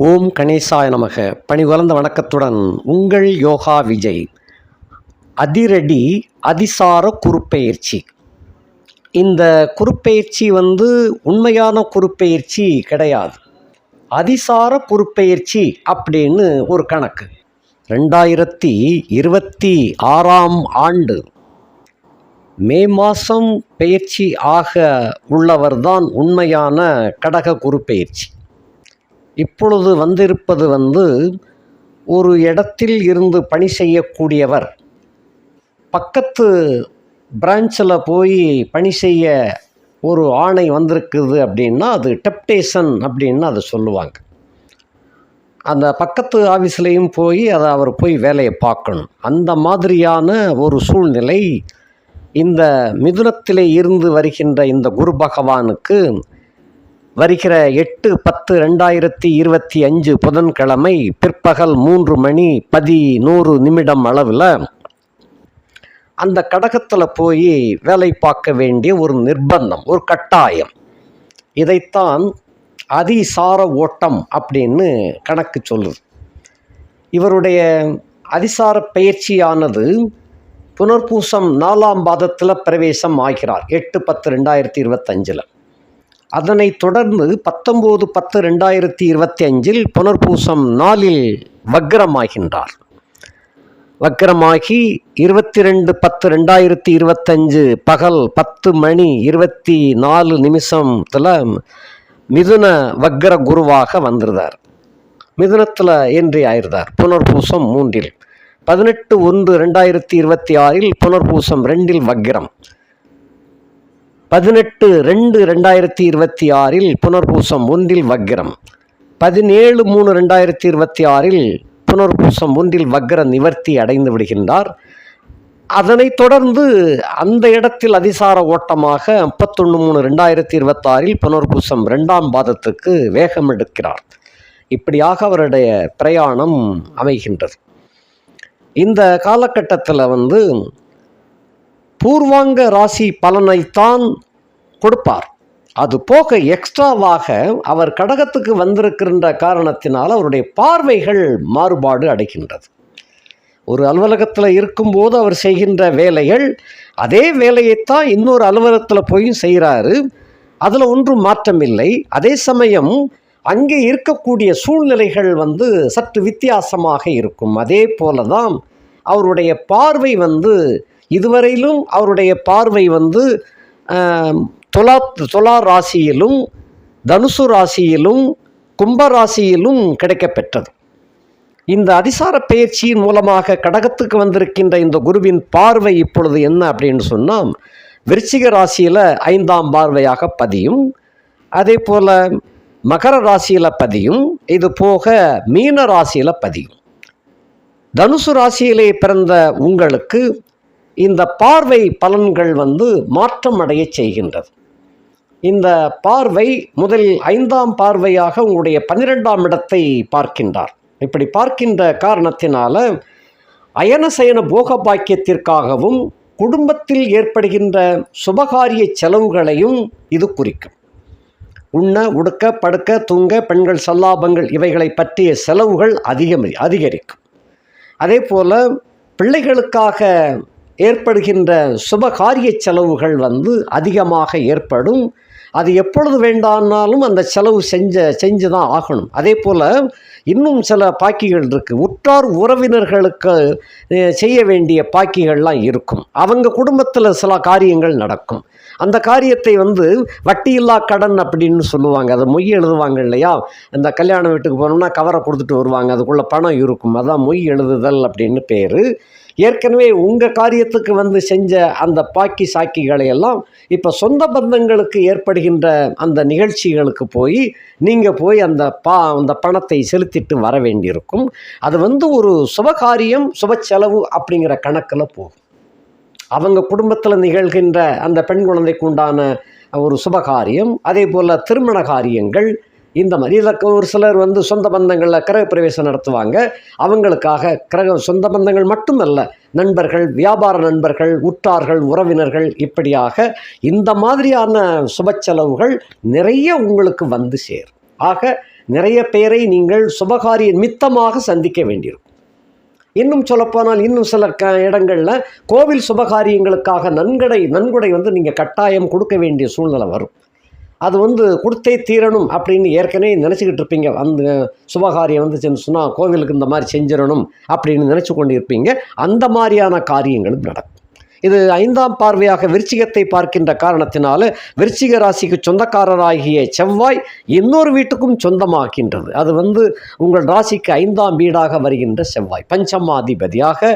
ஓம் கணேசாய நமக. பணிவளர்ந்த வணக்கத்துடன் உங்கள் யோகா விஜய். அதிரடி அதிசார குருப்பெயர்ச்சி. இந்த குருப்பெயர்ச்சி உண்மையான குருப்பெயர்ச்சி கிடையாது. அதிசார குருப்பெயர்ச்சி அப்படின்னு ஒரு கணக்கு. 2026ஆம் ஆண்டு மே மாதம் பெயர்ச்சி ஆக உள்ளவர்தான் உண்மையான கடக குருப்பெயர்ச்சி. இப்பொழுது வந்திருப்பது ஒரு இடத்தில் இருந்து பணி செய்யக்கூடியவர் பக்கத்து பிரான்ச்சில் போய் பணி செய்ய ஒரு ஆணை வந்திருக்குது அப்படின்னா அது டெப்டேஷன் அப்படின்னு அதை சொல்லுவாங்க. அந்த பக்கத்து ஆஃபீஸ்லேயும் போய் அவர் போய் வேலையை பார்க்கணும். அந்த மாதிரியான ஒரு சூழ்நிலை இந்த மிதுனத்திலே இருந்து வருகின்ற இந்த குரு பகவானுக்கு வருகிற 8/10/2025 புதன்கிழமை பிற்பகல் 3:10 அளவில் அந்த கடகத்தில் போய் வேலை பார்க்க வேண்டிய ஒரு நிர்பந்தம், ஒரு கட்டாயம். இதைத்தான் அதிசார ஓட்டம் அப்படின்னு கணக்கு சொல்லுது. இவருடைய அதிசார பயிற்சியானது புனர்பூசம் 4ஆம் பாதத்தில் பிரவேசம் ஆகிறார் 8/10/2025. அதனை தொடர்ந்து 19/10/2025 புனர்பூசம் 4இல் வக்ரமாகின்றார். வக்ரமாகி 22/10/2025 பகல் 10:24 மிதுன வக்ர குருவாக வந்துருந்தார். மிதுனத்தில் என்ட்ரி ஆயிருந்தார் புனர்பூசம் 3இல். 18/1/2026 புனர்பூசம் 2இல் வக்ரம். 18/2/2026 புனர்பூசம் 1இல் வக்ரம். 17/3/2026 புனர்பூசம் 1இல் வக்ர நிவர்த்தி அடைந்து விடுகின்றார். அதனைத் தொடர்ந்து அந்த இடத்தில் அதிசார ஓட்டமாக 31/3/2026 புனர்பூசம் 2ஆம் பாதத்துக்கு வேகம் எடுக்கிறார். இப்படியாக அவருடைய பிரயாணம் அமைகின்றது. இந்த காலகட்டத்தில் பூர்வாங்க ராசி பலனைத்தான் கொடுப்பார். அது போக எக்ஸ்ட்ராவாக அவர் கடகத்துக்கு வந்திருக்கின்ற காரணத்தினால் அவருடைய பார்வைகள் மாறுபாடு அடைகின்றது. ஒரு அலுவலகத்தில் இருக்கும்போது அவர் செய்கின்ற வேலைகள் அதே வேலையைத்தான் இன்னொரு அலுவலகத்தில் போய் செய்கிறாரு. அதில் ஒன்றும் மாற்றம் இல்லை. அதே சமயம் அங்கே இருக்கக்கூடிய சூழ்நிலைகள் சற்று வித்தியாசமாக இருக்கும். அதே போல தான் அவருடைய பார்வை இதுவரையிலும் அவருடைய பார்வை துலா ராசியிலும் தனுசு ராசியிலும் கும்ப ராசியிலும் கிடைக்கப்பெற்றது. இந்த அதிசார பயிற்சியின் மூலமாக கடகத்துக்கு வந்திருக்கின்ற இந்த குருவின் பார்வை இப்பொழுது என்ன அப்படின்னு சொன்னால், விருச்சிக ராசியில் 5ஆம் பார்வையாக பதியும். அதே போல் மகர ராசியில் பதியும். இது போக மீன ராசியில் பதியும். தனுசு ராசியிலே பிறந்த உங்களுக்கு இந்த பார்வை பலன்கள் மாற்றம் அடைய செய்கின்றது. இந்த பார்வை முதலில் 5ஆம் பார்வையாக உங்களுடைய 12ஆம் இடத்தை பார்க்கின்றார். இப்படி பார்க்கின்ற காரணத்தினால அயனசயன போக பாக்கியத்திற்காகவும் குடும்பத்தில் ஏற்படுகின்ற சுபகாரிய செலவுகளையும் இது குறிக்கும். உண்ண உடுக்க படுக்க தூங்க பெண்கள் சல்லாபங்கள் இவைகளை பற்றிய செலவுகள் அதிகரிக்கும். அதே போல் பிள்ளைகளுக்காக ஏற்படுகின்ற சுபகாரிய செலவுகள் அதிகமாக ஏற்படும். அது எப்பொழுது வேண்டானாலும் அந்த செலவு செஞ்சு தான் ஆகணும். அதே போல் இன்னும் சில பாக்கிகள் இருக்குது. உற்றார் உறவினர்களுக்கு செய்ய வேண்டிய பாக்கிகள்லாம் இருக்கும். அவங்க குடும்பத்தில் சில காரியங்கள் நடக்கும். அந்த காரியத்தை வட்டியில்லா கடன் அப்படின்னு சொல்லுவாங்க. அதை மொய் எழுதுவாங்க இல்லையா? இந்த கல்யாண வீட்டுக்கு போனோம்னா கவரை கொடுத்துட்டு வருவாங்க, அதுக்குள்ளே பணம் இருக்கும். அதான் மொய் எழுதுதல் அப்படின்னு பேர். ஏற்கனவே உங்கள் காரியத்துக்கு செஞ்ச அந்த பாக்கி சாக்கிகளை எல்லாம் இப்போ சொந்த பந்தங்களுக்கு ஏற்படுகின்ற அந்த நிகழ்ச்சிகளுக்கு போய் நீங்கள் போய் அந்த பணத்தை செலுத்திட்டு வர வேண்டியிருக்கும். அது ஒரு சுபகாரியம் சுப செலவு அப்படிங்கிற கணக்கில் போகும். அவங்க குடும்பத்தில் நிகழ்கின்ற அந்த பெண் குழந்தைக்கு உண்டான ஒரு சுபகாரியம், அதே போல் திருமண காரியங்கள், இந்த மாதிரி இதற்கு ஒரு சிலர் சொந்த பந்தங்களில் கிரக பிரவேசம் நடத்துவாங்க. அவங்களுக்காக சொந்த பந்தங்கள் மட்டுமல்ல, நண்பர்கள், வியாபார நண்பர்கள், உற்றார்கள், உறவினர்கள், இப்படியாக இந்த மாதிரியான சுப செலவுகள் நிறைய உங்களுக்கு சேரும். ஆக நிறைய பேரை நீங்கள் சுபகாரிய நிமித்தமாக சந்திக்க வேண்டியிருக்கும். இன்னும் சொல்லப்போனால் இன்னும் சில இடங்களில் கோவில் சுபகாரியங்களுக்காக நன்கொடை வந்து நீங்கள் கட்டாயம் கொடுக்க வேண்டிய சூழ்நிலை வரும். அது வந்து கொடுத்தே தீரணும் அப்படின்னு ஏற்கனவே நினச்சிக்கிட்டு இருப்பீங்க. அந்த சுபகாரியம் வந்து சொன்னால் கோவிலுக்கு இந்த மாதிரி செஞ்சிடணும் அப்படின்னு நினச்சி கொண்டு இருப்பீங்க. அந்த மாதிரியான காரியங்களும் நடக்கும். இது 5ஆம் பார்வையாக விருச்சிகத்தை பார்க்கின்ற காரணத்தினால விருச்சிக ராசிக்கு சொந்தக்காரராகிய செவ்வாய் இன்னொரு வீட்டுக்கும் சொந்தமாக்கின்றது. அது வந்து உங்கள் ராசிக்கு 5ஆம் வீடாக வருகின்ற செவ்வாய் பஞ்சமாதிபதியாக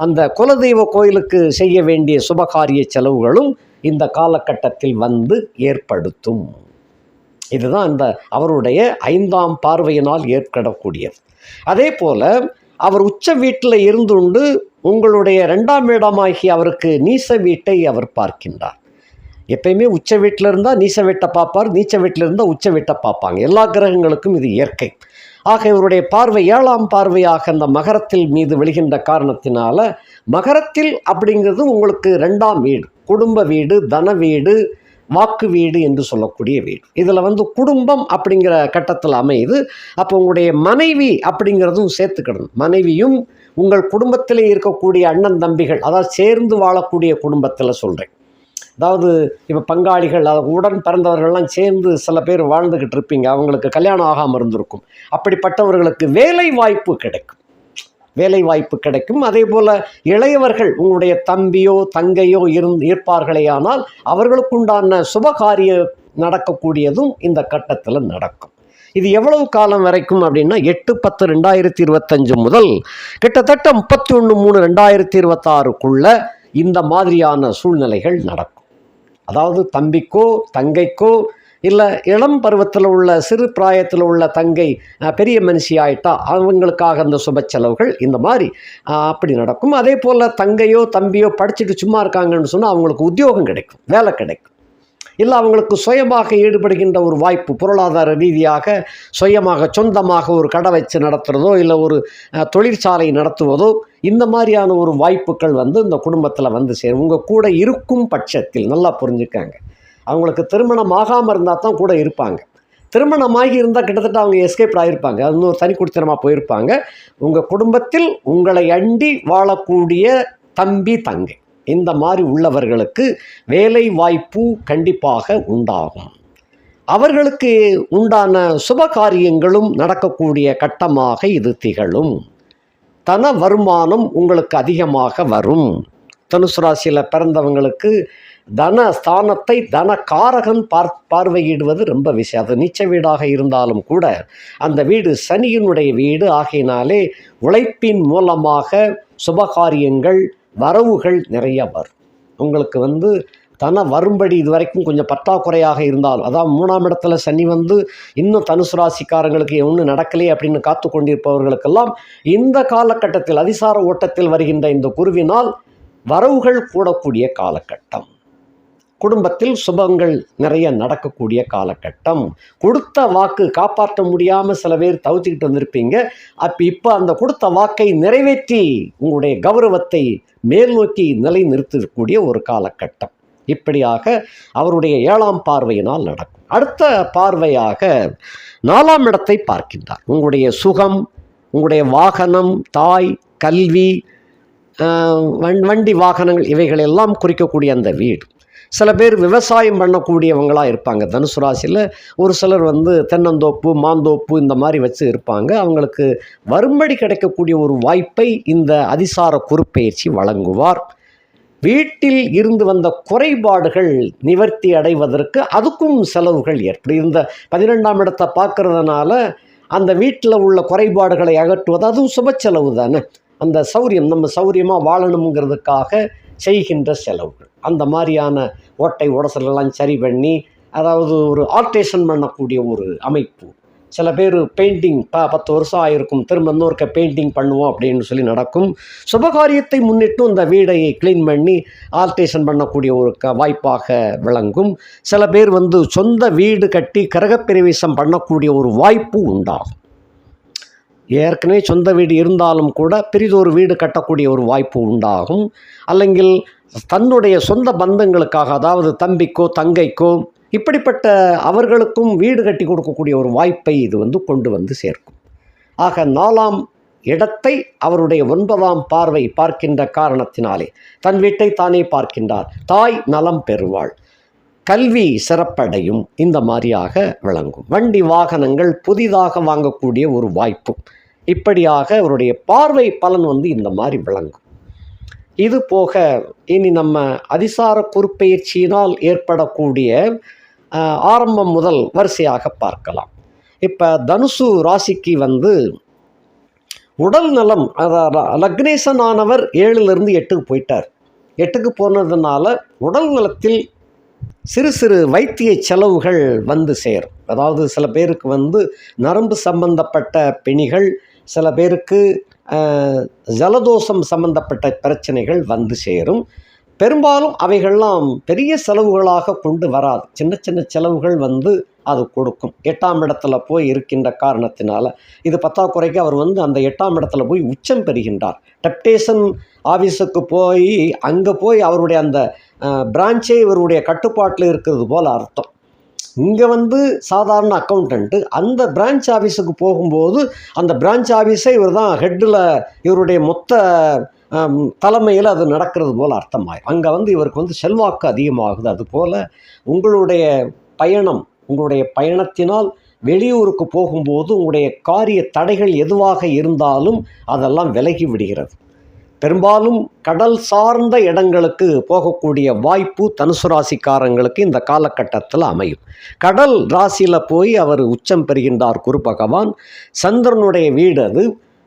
அந்த குலதெய்வ கோயிலுக்கு செய்ய வேண்டிய சுபகாரிய செலவுகளும் இந்த காலகட்டத்தில் வந்து ஏற்படுத்தும். இதுதான் இந்த அவருடைய 5ஆம் பார்வையினால் ஏற்படக்கூடியது. அதே போல அவர் உச்ச வீட்டில் இருந்துண்டு உங்களுடைய 2ஆம் இடமாகி அவருக்கு நீச வீட்டை அவர் பார்க்கின்றார். எப்பயுமே உச்ச வீட்டில் இருந்தால் நீச வீட்டை பார்ப்பார், நீச்ச வீட்டில் இருந்தால் உச்ச வீட்டை பார்ப்பாங்க. எல்லா கிரகங்களுக்கும் இது இயற்கை. ஆக இவருடைய பார்வை 7ஆம் பார்வையாக அந்த மகரத்தில் மீது விழுகின்ற காரணத்தினால மகரத்தில் அப்படிங்கிறது உங்களுக்கு 2ஆம் வீடு, குடும்ப வீடு, தன வீடு, வாக்கு வீடு என்று சொல்லக்கூடிய வீடு. இதில் வந்து குடும்பம் அப்படிங்கிற கட்டத்தில் அமையுது. அப்போ உங்களுடைய மனைவி அப்படிங்கிறதும் சேர்த்துக்கிடணும். மனைவியும் உங்கள் குடும்பத்தில் இருக்கக்கூடிய அண்ணன் தம்பிகள், அதாவது சேர்ந்து வாழக்கூடிய குடும்பத்தில் சொல்கிறேன். அதாவது இப்போ பங்காளிகள், உடன் பிறந்தவர்கள்லாம் சேர்ந்து சில பேர் வாழ்ந்துக்கிட்டு இருப்பீங்க. அவங்களுக்கு கல்யாணம் ஆகாமல் இருந்திருக்கும். அப்படிப்பட்டவர்களுக்கு வேலை வாய்ப்பு கிடைக்கும். அதே போல் இளையவர்கள் உங்களுடைய தம்பியோ தங்கையோ இருப்பார்களேயானால் அவர்களுக்குண்டான சுபகாரியம் நடக்கக்கூடியதும் இந்த கட்டத்தில் நடக்கும். இது எவ்வளவு காலம் வரைக்கும் அப்படின்னா 8/10/2025 முதல் கிட்டத்தட்ட 31/3/2026க்குள்ள இந்த மாதிரியான சூழ்நிலைகள் நடக்கும். அதாவது தம்பிக்கோ தங்கைக்கோ இல்லை இளம் பருவத்தில் உள்ள சிறு பிராயத்தில் உள்ள தங்கை பெரிய மனுஷி ஆகிட்டா அவங்களுக்காக அந்த சுப செலவுகள் இந்த மாதிரி அப்படி நடக்கும். அதே போல் தங்கையோ தம்பியோ படிச்சுட்டு சும்மா இருக்காங்கன்னு சொன்னால் அவங்களுக்கு உத்தியோகம் கிடைக்கும், வேலை கிடைக்கும். இல்லை அவங்களுக்கு சுயமாக ஈடுபடுகின்ற ஒரு வாய்ப்பு, பொருளாதார ரீதியாக சுயமாக சொந்தமாக ஒரு கடை வச்சு நடத்துகிறதோ இல்லை ஒரு தொழிற்சாலை நடத்துவதோ இந்த மாதிரியான ஒரு வாய்ப்புகள் வந்து இந்த குடும்பத்தில் வந்து சேரும். உங்கள் கூட இருக்கும் பட்சத்தில் நல்லா புரிஞ்சுக்காங்க. அவங்களுக்கு திருமணம் ஆகாமல் இருந்தால் தான் கூட இருப்பாங்க. திருமணமாகி இருந்தால் கிட்டத்தட்ட அவங்க எஸ்கேப்ட் ஆகிருப்பாங்க, அது ஒரு தனி குடித்தனமாக போயிருப்பாங்க. உங்கள் குடும்பத்தில் உங்களை அண்டி வாழக்கூடிய தம்பி தங்கை இந்த மாதிரி உள்ளவர்களுக்கு வேலை வாய்ப்பு கண்டிப்பாக உண்டாகும். அவர்களுக்கு உண்டான சுபகாரியங்களும் நடக்கக்கூடிய கட்டமாக இது திகழும். தன வருமானம் உங்களுக்கு அதிகமாக வரும். தனுசு ராசியில் பிறந்தவங்களுக்கு தன ஸ்தானத்தை தனகாரகன் பார்வையிடுவது ரொம்ப விஷயம். அது நீச்ச வீடாக இருந்தாலும் கூட அந்த வீடு சனியினுடைய வீடு ஆகையினாலே உழைப்பின் மூலமாக சுபகாரியங்கள் வரவுகள் நிறைய வரும். உங்களுக்கு வந்து தன வரும்படி இது வரைக்கும் கொஞ்சம் பற்றாக்குறையாக இருந்தாலும், அதாவது 3ஆம் இடத்துல சனி வந்து இன்னும் தனுசு ராசிக்காரங்களுக்கு ஒன்றும் நடக்கலையே அப்படின்னு காத்து கொண்டிருப்பவர்களுக்கெல்லாம் இந்த காலகட்டத்தில் அதிசார ஓட்டத்தில் வருகின்ற இந்த குருவினால் வரவுகள் கூடக்கூடிய காலகட்டம். குடும்பத்தில் சுபங்கள் நிறைய நடக்கக்கூடிய காலகட்டம். கொடுத்த வாக்கு காப்பாற்ற முடியாமல் சில பேர் தவிச்சுக்கிட்டு வந்திருப்பீங்க. இப்போ அந்த கொடுத்த வாக்கை நிறைவேற்றி உங்களுடைய கௌரவத்தை மேல் நோக்கி நிலை நிறுத்தக்கூடிய ஒரு காலகட்டம். இப்படியாக அவருடைய 7ஆம் பார்வையினால் நடக்கும். அடுத்த பார்வையாக 4ஆம் இடத்தை பார்க்கின்றார். உங்களுடைய சுகம், உங்களுடைய வாகனம், தாய், கல்வி, வண்டி வாகனங்கள் இவைகளெல்லாம் குறிக்கக்கூடிய அந்த வீடு. சில பேர் விவசாயம் பண்ணக்கூடியவங்களாக இருப்பாங்க. தனுசு ராசியில் ஒரு சிலர் வந்து தென்னந்தோப்பு, மாந்தோப்பு இந்த மாதிரி வச்சு இருப்பாங்க. அவங்களுக்கு வரும்படி கிடைக்கக்கூடிய ஒரு வாய்ப்பை இந்த அதிசார குருப்பெயர்ச்சி வழங்குவார். வீட்டில் இருந்து வந்த குறைபாடுகள் நிவர்த்தி அடைவதற்கு அதுக்கும் செலவுகள் ஏற்படும். இந்த 12ஆம் இடத்தை பார்க்கறதுனால அந்த வீட்டில் உள்ள குறைபாடுகளை அகற்றுவது அதுவும் சுப செலவு தானே. அந்த சௌரியம், நம்ம சௌரியமாக வாழணுங்கிறதுக்காக செய்கின்ற செலவுகள், அந்த மாதிரியான ஓட்டை உடசலெல்லாம் சரி பண்ணி, அதாவது ஒரு ஆல்ட்ரேஷன் பண்ணக்கூடிய ஒரு அமைப்பு. சில பேர் பெயிண்டிங் 10 வருஷம் ஆகிருக்கும், திரும்ப இன்னொருக்க பெயிண்டிங் பண்ணுவோம் அப்படின்னு சொல்லி நடக்கும். சுபகாரியத்தை முன்னிட்டும் இந்த வீடை க்ளீன் பண்ணி ஆல்ட்ரேஷன் பண்ணக்கூடிய ஒரு வாய்ப்பாக விளங்கும். சில பேர் வந்து சொந்த வீடு கட்டி கிரகப்பிரவேசம் பண்ணக்கூடிய ஒரு வாய்ப்பு உண்டாகும். ஏற்கனவே சொந்த வீடு இருந்தாலும் கூட பெரிதொரு வீடு கட்டக்கூடிய ஒரு வாய்ப்பு உண்டாகும். அல்லங்கில் தன்னுடைய சொந்த பந்தங்களுக்காக, அதாவது தம்பிக்கோ தங்கைக்கோ இப்படிப்பட்ட அவர்களுக்கும் வீடு கட்டி கொடுக்கக்கூடிய ஒரு வாய்ப்பை இது கொண்டு வந்து சேர்க்கும். ஆக 4ஆம் இடத்தை அவருடைய 9ஆம் பார்வை பார்க்கின்ற காரணத்தினாலே தன் வீட்டை தானே பார்க்கின்றார். தாய் நலம் பெறுவாள், கல்வி சிறப்படையும், இந்த மாதிரியாக விளங்கும். வண்டி வாகனங்கள் புதிதாக வாங்கக்கூடிய ஒரு வாய்ப்பு. இப்படியாக அவருடைய பார்வை பலன் இந்த மாதிரி விளங்கும். இது போக இனி நம்ம அதிசார குறுப்பெயர்ச்சியினால் ஏற்படக்கூடிய ஆரம்பம் முதல் வரிசையாக பார்க்கலாம். இப்போ தனுசு ராசிக்கு உடல் நலம், லக்னேசனானவர் 7லிருந்து 8க்கு போயிட்டார். 8க்கு போனதுனால உடல் நலத்தில் சிறு சிறு வைத்திய செலவுகள் சேரும். அதாவது சில பேருக்கு நரம்பு சம்பந்தப்பட்ட பிணிகள், சில பேருக்கு ஜலதோஷம் சம்பந்தப்பட்ட பிரச்சனைகள் சேரும். பெரும்பாலும் அவைகள்லாம் பெரிய செலவுகளாக கொண்டு வராது. சின்ன சின்ன செலவுகள் அது கொடுக்கும். 8ஆம் இடத்துல போய் இருக்கின்ற காரணத்தினால இது பற்றாக்குறைக்கு அவர் அந்த 8ஆம் இடத்துல போய் உச்சம் பெறுகின்றார். டெப்டேஷன் ஆஃபீஸுக்கு போய் அங்கே போய் அவருடைய அந்த பிரான்ச்சே இவருடைய கட்டுப்பாட்டில் இருக்கிறது போல் அர்த்தம். இங்கே சாதாரண அக்கௌண்டண்ட்டு, அந்த பிரான்ச் ஆஃபீஸுக்கு போகும்போது அந்த பிரான்ச் ஆஃபீஸே இவர் தான் ஹெட்டில், இவருடைய மொத்த தலைமையில் அது நடக்கிறது போல் அர்த்தமாகும். அங்கே இவருக்கு செல்வாக்கு அதிகமாகுது. அதுபோல் உங்களுடைய பயணம், உங்களுடைய பயணத்தினால் வெளியூருக்கு போகும்போது உங்களுடைய காரிய தடைகள் எதுவாக இருந்தாலும் அதெல்லாம் விலகி விடுகிறது. பெரும்பாலும் கடல் சார்ந்த இடங்களுக்கு போகக்கூடிய வாய்ப்பு தனுசு ராசிக்காரங்களுக்கு இந்த காலகட்டத்தில் அமையும். கடல் ராசியில் போய் அவர் உச்சம் பெறுகின்றார் குரு பகவான். சந்திரனுடைய வீடு அது,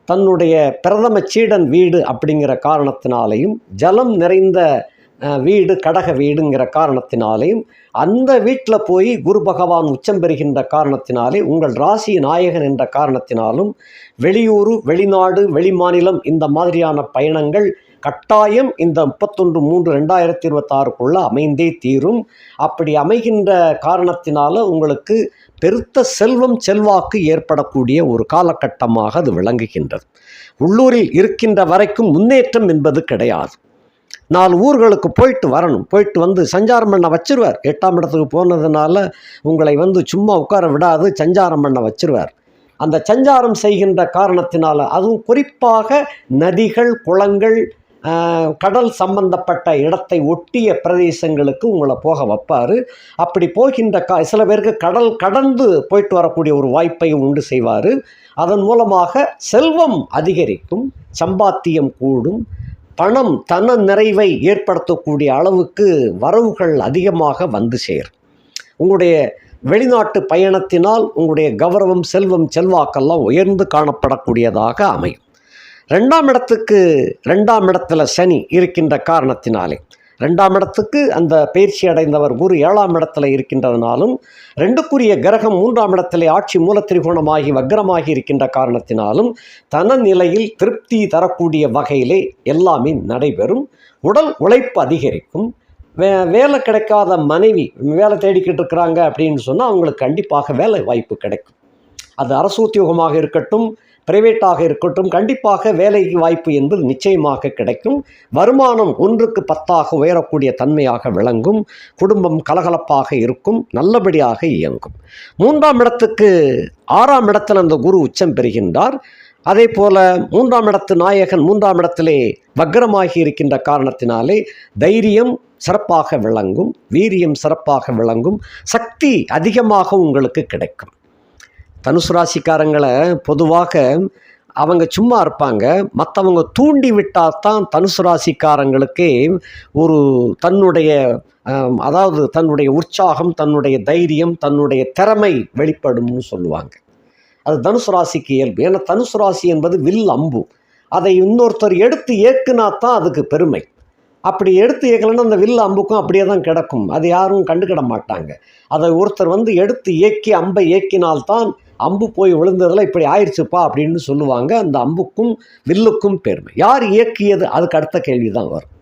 தன்னுடைய பிரதம சீடன் வீடு அப்படிங்கிற காரணத்தினாலேயும், ஜலம் நிறைந்த வீடு கடக வீடுங்கிற காரணத்தினாலேயும், அந்த வீட்டில் போய் குரு பகவான் உச்சம் பெறுகின்ற காரணத்தினாலே, உங்கள் ராசி நாயகன் என்ற காரணத்தினாலும் வெளியூர், வெளிநாடு, வெளிமாநிலம் இந்த மாதிரியான பயணங்கள் கட்டாயம் இந்த 31/3/2026 அமைந்தே தீரும். அப்படி அமைகின்ற காரணத்தினால உங்களுக்கு பெருத்த செல்வம் செல்வாக்கு ஏற்படக்கூடிய ஒரு காலகட்டமாக அது விளங்குகின்றது. உள்ளூரில் இருக்கின்ற வரைக்கும் முன்னேற்றம் என்பது கிடையாது. 4 ஊர்களுக்கு போயிட்டு வரணும், போயிட்டு சஞ்சாரம் பண்ண வச்சிருவார். 8ஆம் இடத்துக்கு போனதுனால உங்களை சும்மா உட்கார விடாது, சஞ்சாரம் பண்ண வச்சிருவார். அந்த சஞ்சாரம் செய்கின்ற காரணத்தினால, அதுவும் குறிப்பாக நதிகள், குளங்கள், கடல் சம்பந்தப்பட்ட இடத்தை ஒட்டிய பிரதேசங்களுக்கு உங்களை போக வைப்பார். அப்படி போகின்ற சில பேருக்கு கடல் கடந்து போயிட்டு வரக்கூடிய ஒரு வாய்ப்பையும் உண்டு செய்வார். அதன் மூலமாக செல்வம் அதிகரிக்கும், சம்பாத்தியம் கூடும், பணம் தன நிறைவை ஏற்படுத்தக்கூடிய அளவுக்கு வரவுகள் அதிகமாக சேரும். உங்களுடைய வெளிநாட்டு பயணத்தினால் உங்களுடைய கௌரவம், செல்வம், செல்வாக்கெல்லாம் உயர்ந்து காணப்படக்கூடியதாக அமையும். 2ஆம் இடத்துக்கு 2ஆம் இடத்துல சனி இருக்கின்ற காரணத்தினாலே, 2ஆம் இடத்துக்கு அந்த பயிற்சி அடைந்தவர் குரு 7ஆம் இடத்துல இருக்கின்றதுனாலும், 2க்குரிய கிரகம் 3ஆம் இடத்திலே ஆட்சி மூலத்திரிகோணமாகி வக்ரமாகி இருக்கின்ற காரணத்தினாலும் தன நிலையில் திருப்தி தரக்கூடிய வகையிலே எல்லாமே நடைபெறும். உடல் உழைப்பு அதிகரிக்கும். வேலை கிடைக்காத மனைவி வேலை தேடிக்கிட்டு இருக்கிறாங்க அப்படின்னு சொன்னால் அவங்களுக்கு கண்டிப்பாக வேலை வாய்ப்பு கிடைக்கும். அது அரசு உத்தியோகமாக இருக்கட்டும், பிரைவேட்டாக இருக்கட்டும், கண்டிப்பாக வேலை வாய்ப்பு என்பது நிச்சயமாக கிடைக்கும். வருமானம் 1க்கு 10ஆக உயரக்கூடிய தன்மையாக விளங்கும். குடும்பம் கலகலப்பாக இருக்கும், நல்லபடியாக இயங்கும். 3ஆம் இடத்துக்கு 6ஆம் இடத்தில் அந்த குரு உச்சம் பெறுகின்றார். அதே போல 3ஆம் இடத்து நாயகன் 3ஆம் இடத்திலே வக்ரமாகி இருக்கின்ற காரணத்தினாலே தைரியம் சிறப்பாக விளங்கும், வீரியம் சிறப்பாக விளங்கும், சக்தி அதிகமாக உங்களுக்கு கிடைக்கும். தனுசு ராசிக்காரங்களை பொதுவாக அவங்க சும்மா இருப்பாங்க, மற்றவங்க தூண்டி விட்டால் தான் தனுசு ராசிக்காரங்களுக்கே ஒரு தன்னுடைய அதாவது தன்னுடைய உற்சாகம், தன்னுடைய தைரியம், தன்னுடைய திறமை வெளிப்படும்னு சொல்லுவாங்க. அது தனுசு ராசிக்கு இயல்பு. ஏன்னா தனுசு ராசி என்பது வில் அம்பு. அதை இன்னொருத்தர் எடுத்து ஏக்குனா தான் அதுக்கு பெருமை. அப்படி எடுத்து ஏக்கலைன்னா அந்த வில் அம்புக்கும் அப்படியே தான் கிடக்கும். அது யாரும் கண்டுக்கிட மாட்டாங்க. அதை ஒருத்தர் எடுத்து ஏக்கி அம்பை ஏக்கினால்தான் அம்பு போய் விழுந்ததில் இப்படி ஆயிடுச்சுப்பா அப்படின்னு சொல்லுவாங்க. அந்த அம்புக்கும் வில்லுக்கும் பெருமை. யார் இயக்கியது அதுக்கு அடுத்த கேள்வி தான் வரும்.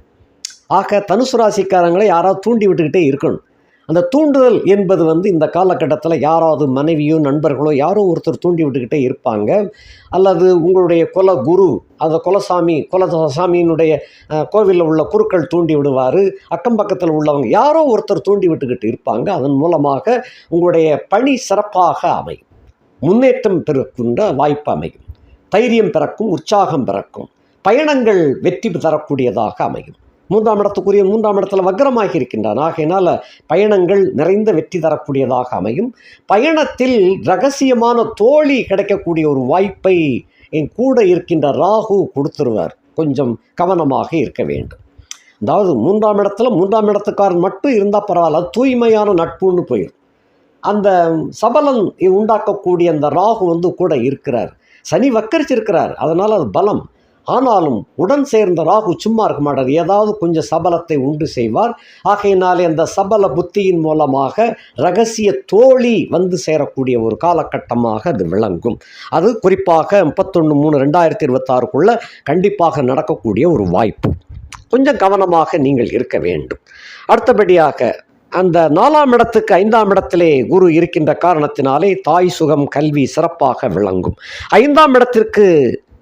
ஆக தனுசு ராசிக்காரங்களை யாராவது தூண்டி விட்டுக்கிட்டே இருக்கணும். அந்த தூண்டுதல் என்பது இந்த காலகட்டத்தில் யாராவது மனைவியோ நண்பர்களோ யாரோ ஒருத்தர் தூண்டி விட்டுக்கிட்டே இருப்பாங்க. அல்லது உங்களுடைய குல குரு, அந்த குலசாமியினுடைய கோவிலில் உள்ள குருக்கள் தூண்டி விடுவார். அக்கம் பக்கத்தில் உள்ளவங்க யாரோ ஒருத்தர் தூண்டி விட்டுக்கிட்டு இருப்பாங்க. அதன் மூலமாக உங்களுடைய பணி சிறப்பாக அமையும், முன்னேற்றம் பெறுகின்ற வாய்ப்பு அமையும், தைரியம் பிறக்கும், உற்சாகம் பிறக்கும், பயணங்கள் வெற்றி தரக்கூடியதாக அமையும். மூன்றாம் இடத்துல வக்ரமாகி இருக்கின்றான். ஆகையினால் பயணங்கள் நிறைந்த வெற்றி தரக்கூடியதாக அமையும். பயணத்தில் ரகசியமான தோழி கிடைக்கக்கூடிய ஒரு வாய்ப்பை என் கூட இருக்கின்ற ராகு கொடுத்துருவார். கொஞ்சம் கவனமாக இருக்க வேண்டும். அதாவது மூன்றாம் இடத்துக்காரன் மட்டும் இருந்தால் பரவாயில்ல, தூய்மையான நட்புன்னு போயிடும். அந்த சபலம் உண்டாக்கக்கூடிய அந்த ராகு கூட இருக்கிறார். சனி வக்கரிச்சிருக்கிறார், அதனால் அது பலம். ஆனாலும் உடன் சேர்ந்த ராகு சும்மா இருக்க மாட்டார், ஏதாவது கொஞ்சம் சபலத்தை உண்டு செய்வார். ஆகையினாலே அந்த சபல புத்தியின் மூலமாக ரகசிய தோழி சேரக்கூடிய ஒரு காலகட்டமாக அது விளங்கும். அது குறிப்பாக 31/3/2026 கண்டிப்பாக நடக்கக்கூடிய ஒரு வாய்ப்பு. கொஞ்சம் கவனமாக நீங்கள் இருக்க வேண்டும். அடுத்தபடியாக அந்த 4ஆம் இடத்துக்கு 5ஆம் இடத்திலே குரு இருக்கின்ற காரணத்தினாலே தாய் சுகம், கல்வி சிறப்பாக விளங்கும். 5ஆம் இடத்திற்கு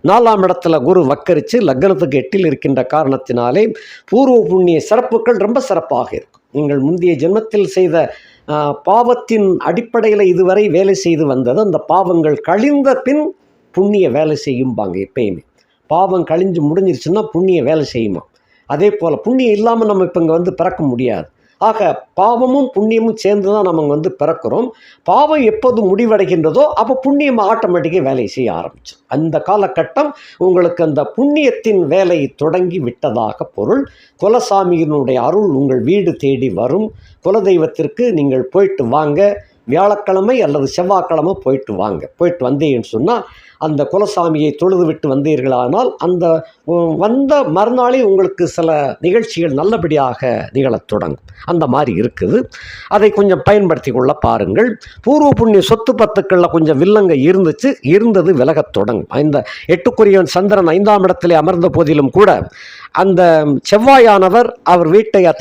4ஆம் இடத்துல குரு வக்கரித்து லக்னத்துக்கு 8இல் இருக்கின்ற காரணத்தினாலே பூர்வ புண்ணிய சிறப்புகள் ரொம்ப சிறப்பாக இருக்கும். நீங்கள் முந்தைய ஜென்மத்தில் செய்த பாவத்தின் அடிப்படையில் இதுவரை வேலை செய்து வந்தது, அந்த பாவங்கள் கழிந்த பின் புண்ணிய வேலை செய்யும்பாங்க. எப்பயுமே பாவம் கழிஞ்சு முடிஞ்சிருச்சுன்னா புண்ணிய வேலை செய்யுமா. அதே போல் புண்ணியம் இல்லாமல் நம்ம இப்போ இங்கே பிறக்க முடியாது. ஆக பாவமும் புண்ணியமும் சேர்ந்து தான் நம்ம பிறக்கிறோம். பாவம் எப்போது முடிவடைகின்றதோ அப்போ புண்ணியம் ஆட்டோமேட்டிக்காக வேலை செய்ய ஆரம்பிச்சோம். அந்த காலகட்டம் உங்களுக்கு அந்த புண்ணியத்தின் வேலை தொடங்கி விட்டதாக பொருள். குலசாமியினுடைய அருள் உங்கள் வீடு தேடி வரும். குலதெய்வத்திற்கு நீங்கள் போயிட்டு வாங்க. வியாழக்கிழமை அல்லது செவ்வாய்க்கிழமை போயிட்டு வாங்க. போயிட்டு வந்தீங்கன்னு சொன்னால் அந்த குலசாமியை தொழுது விட்டு வந்தீர்களானால் அந்த வந்த மறுநாளே உங்களுக்கு சில நிகழ்ச்சிகள் நல்லபடியாக நிகழத் தொடங்கும். அந்த மாதிரி இருக்குது. அதை கொஞ்சம் பயன்படுத்தி கொள்ள பாருங்கள். பூர்வ புண்ணிய சொத்து பத்துக்களில் கொஞ்சம் வில்லங்க இருந்தது விலகத் தொடங்கும். இந்த 8க்குரியவன் சந்திரன் 5ஆம் இடத்திலே அமர்ந்த போதிலும் கூட அந்த செவ்வாயானவர் அவர்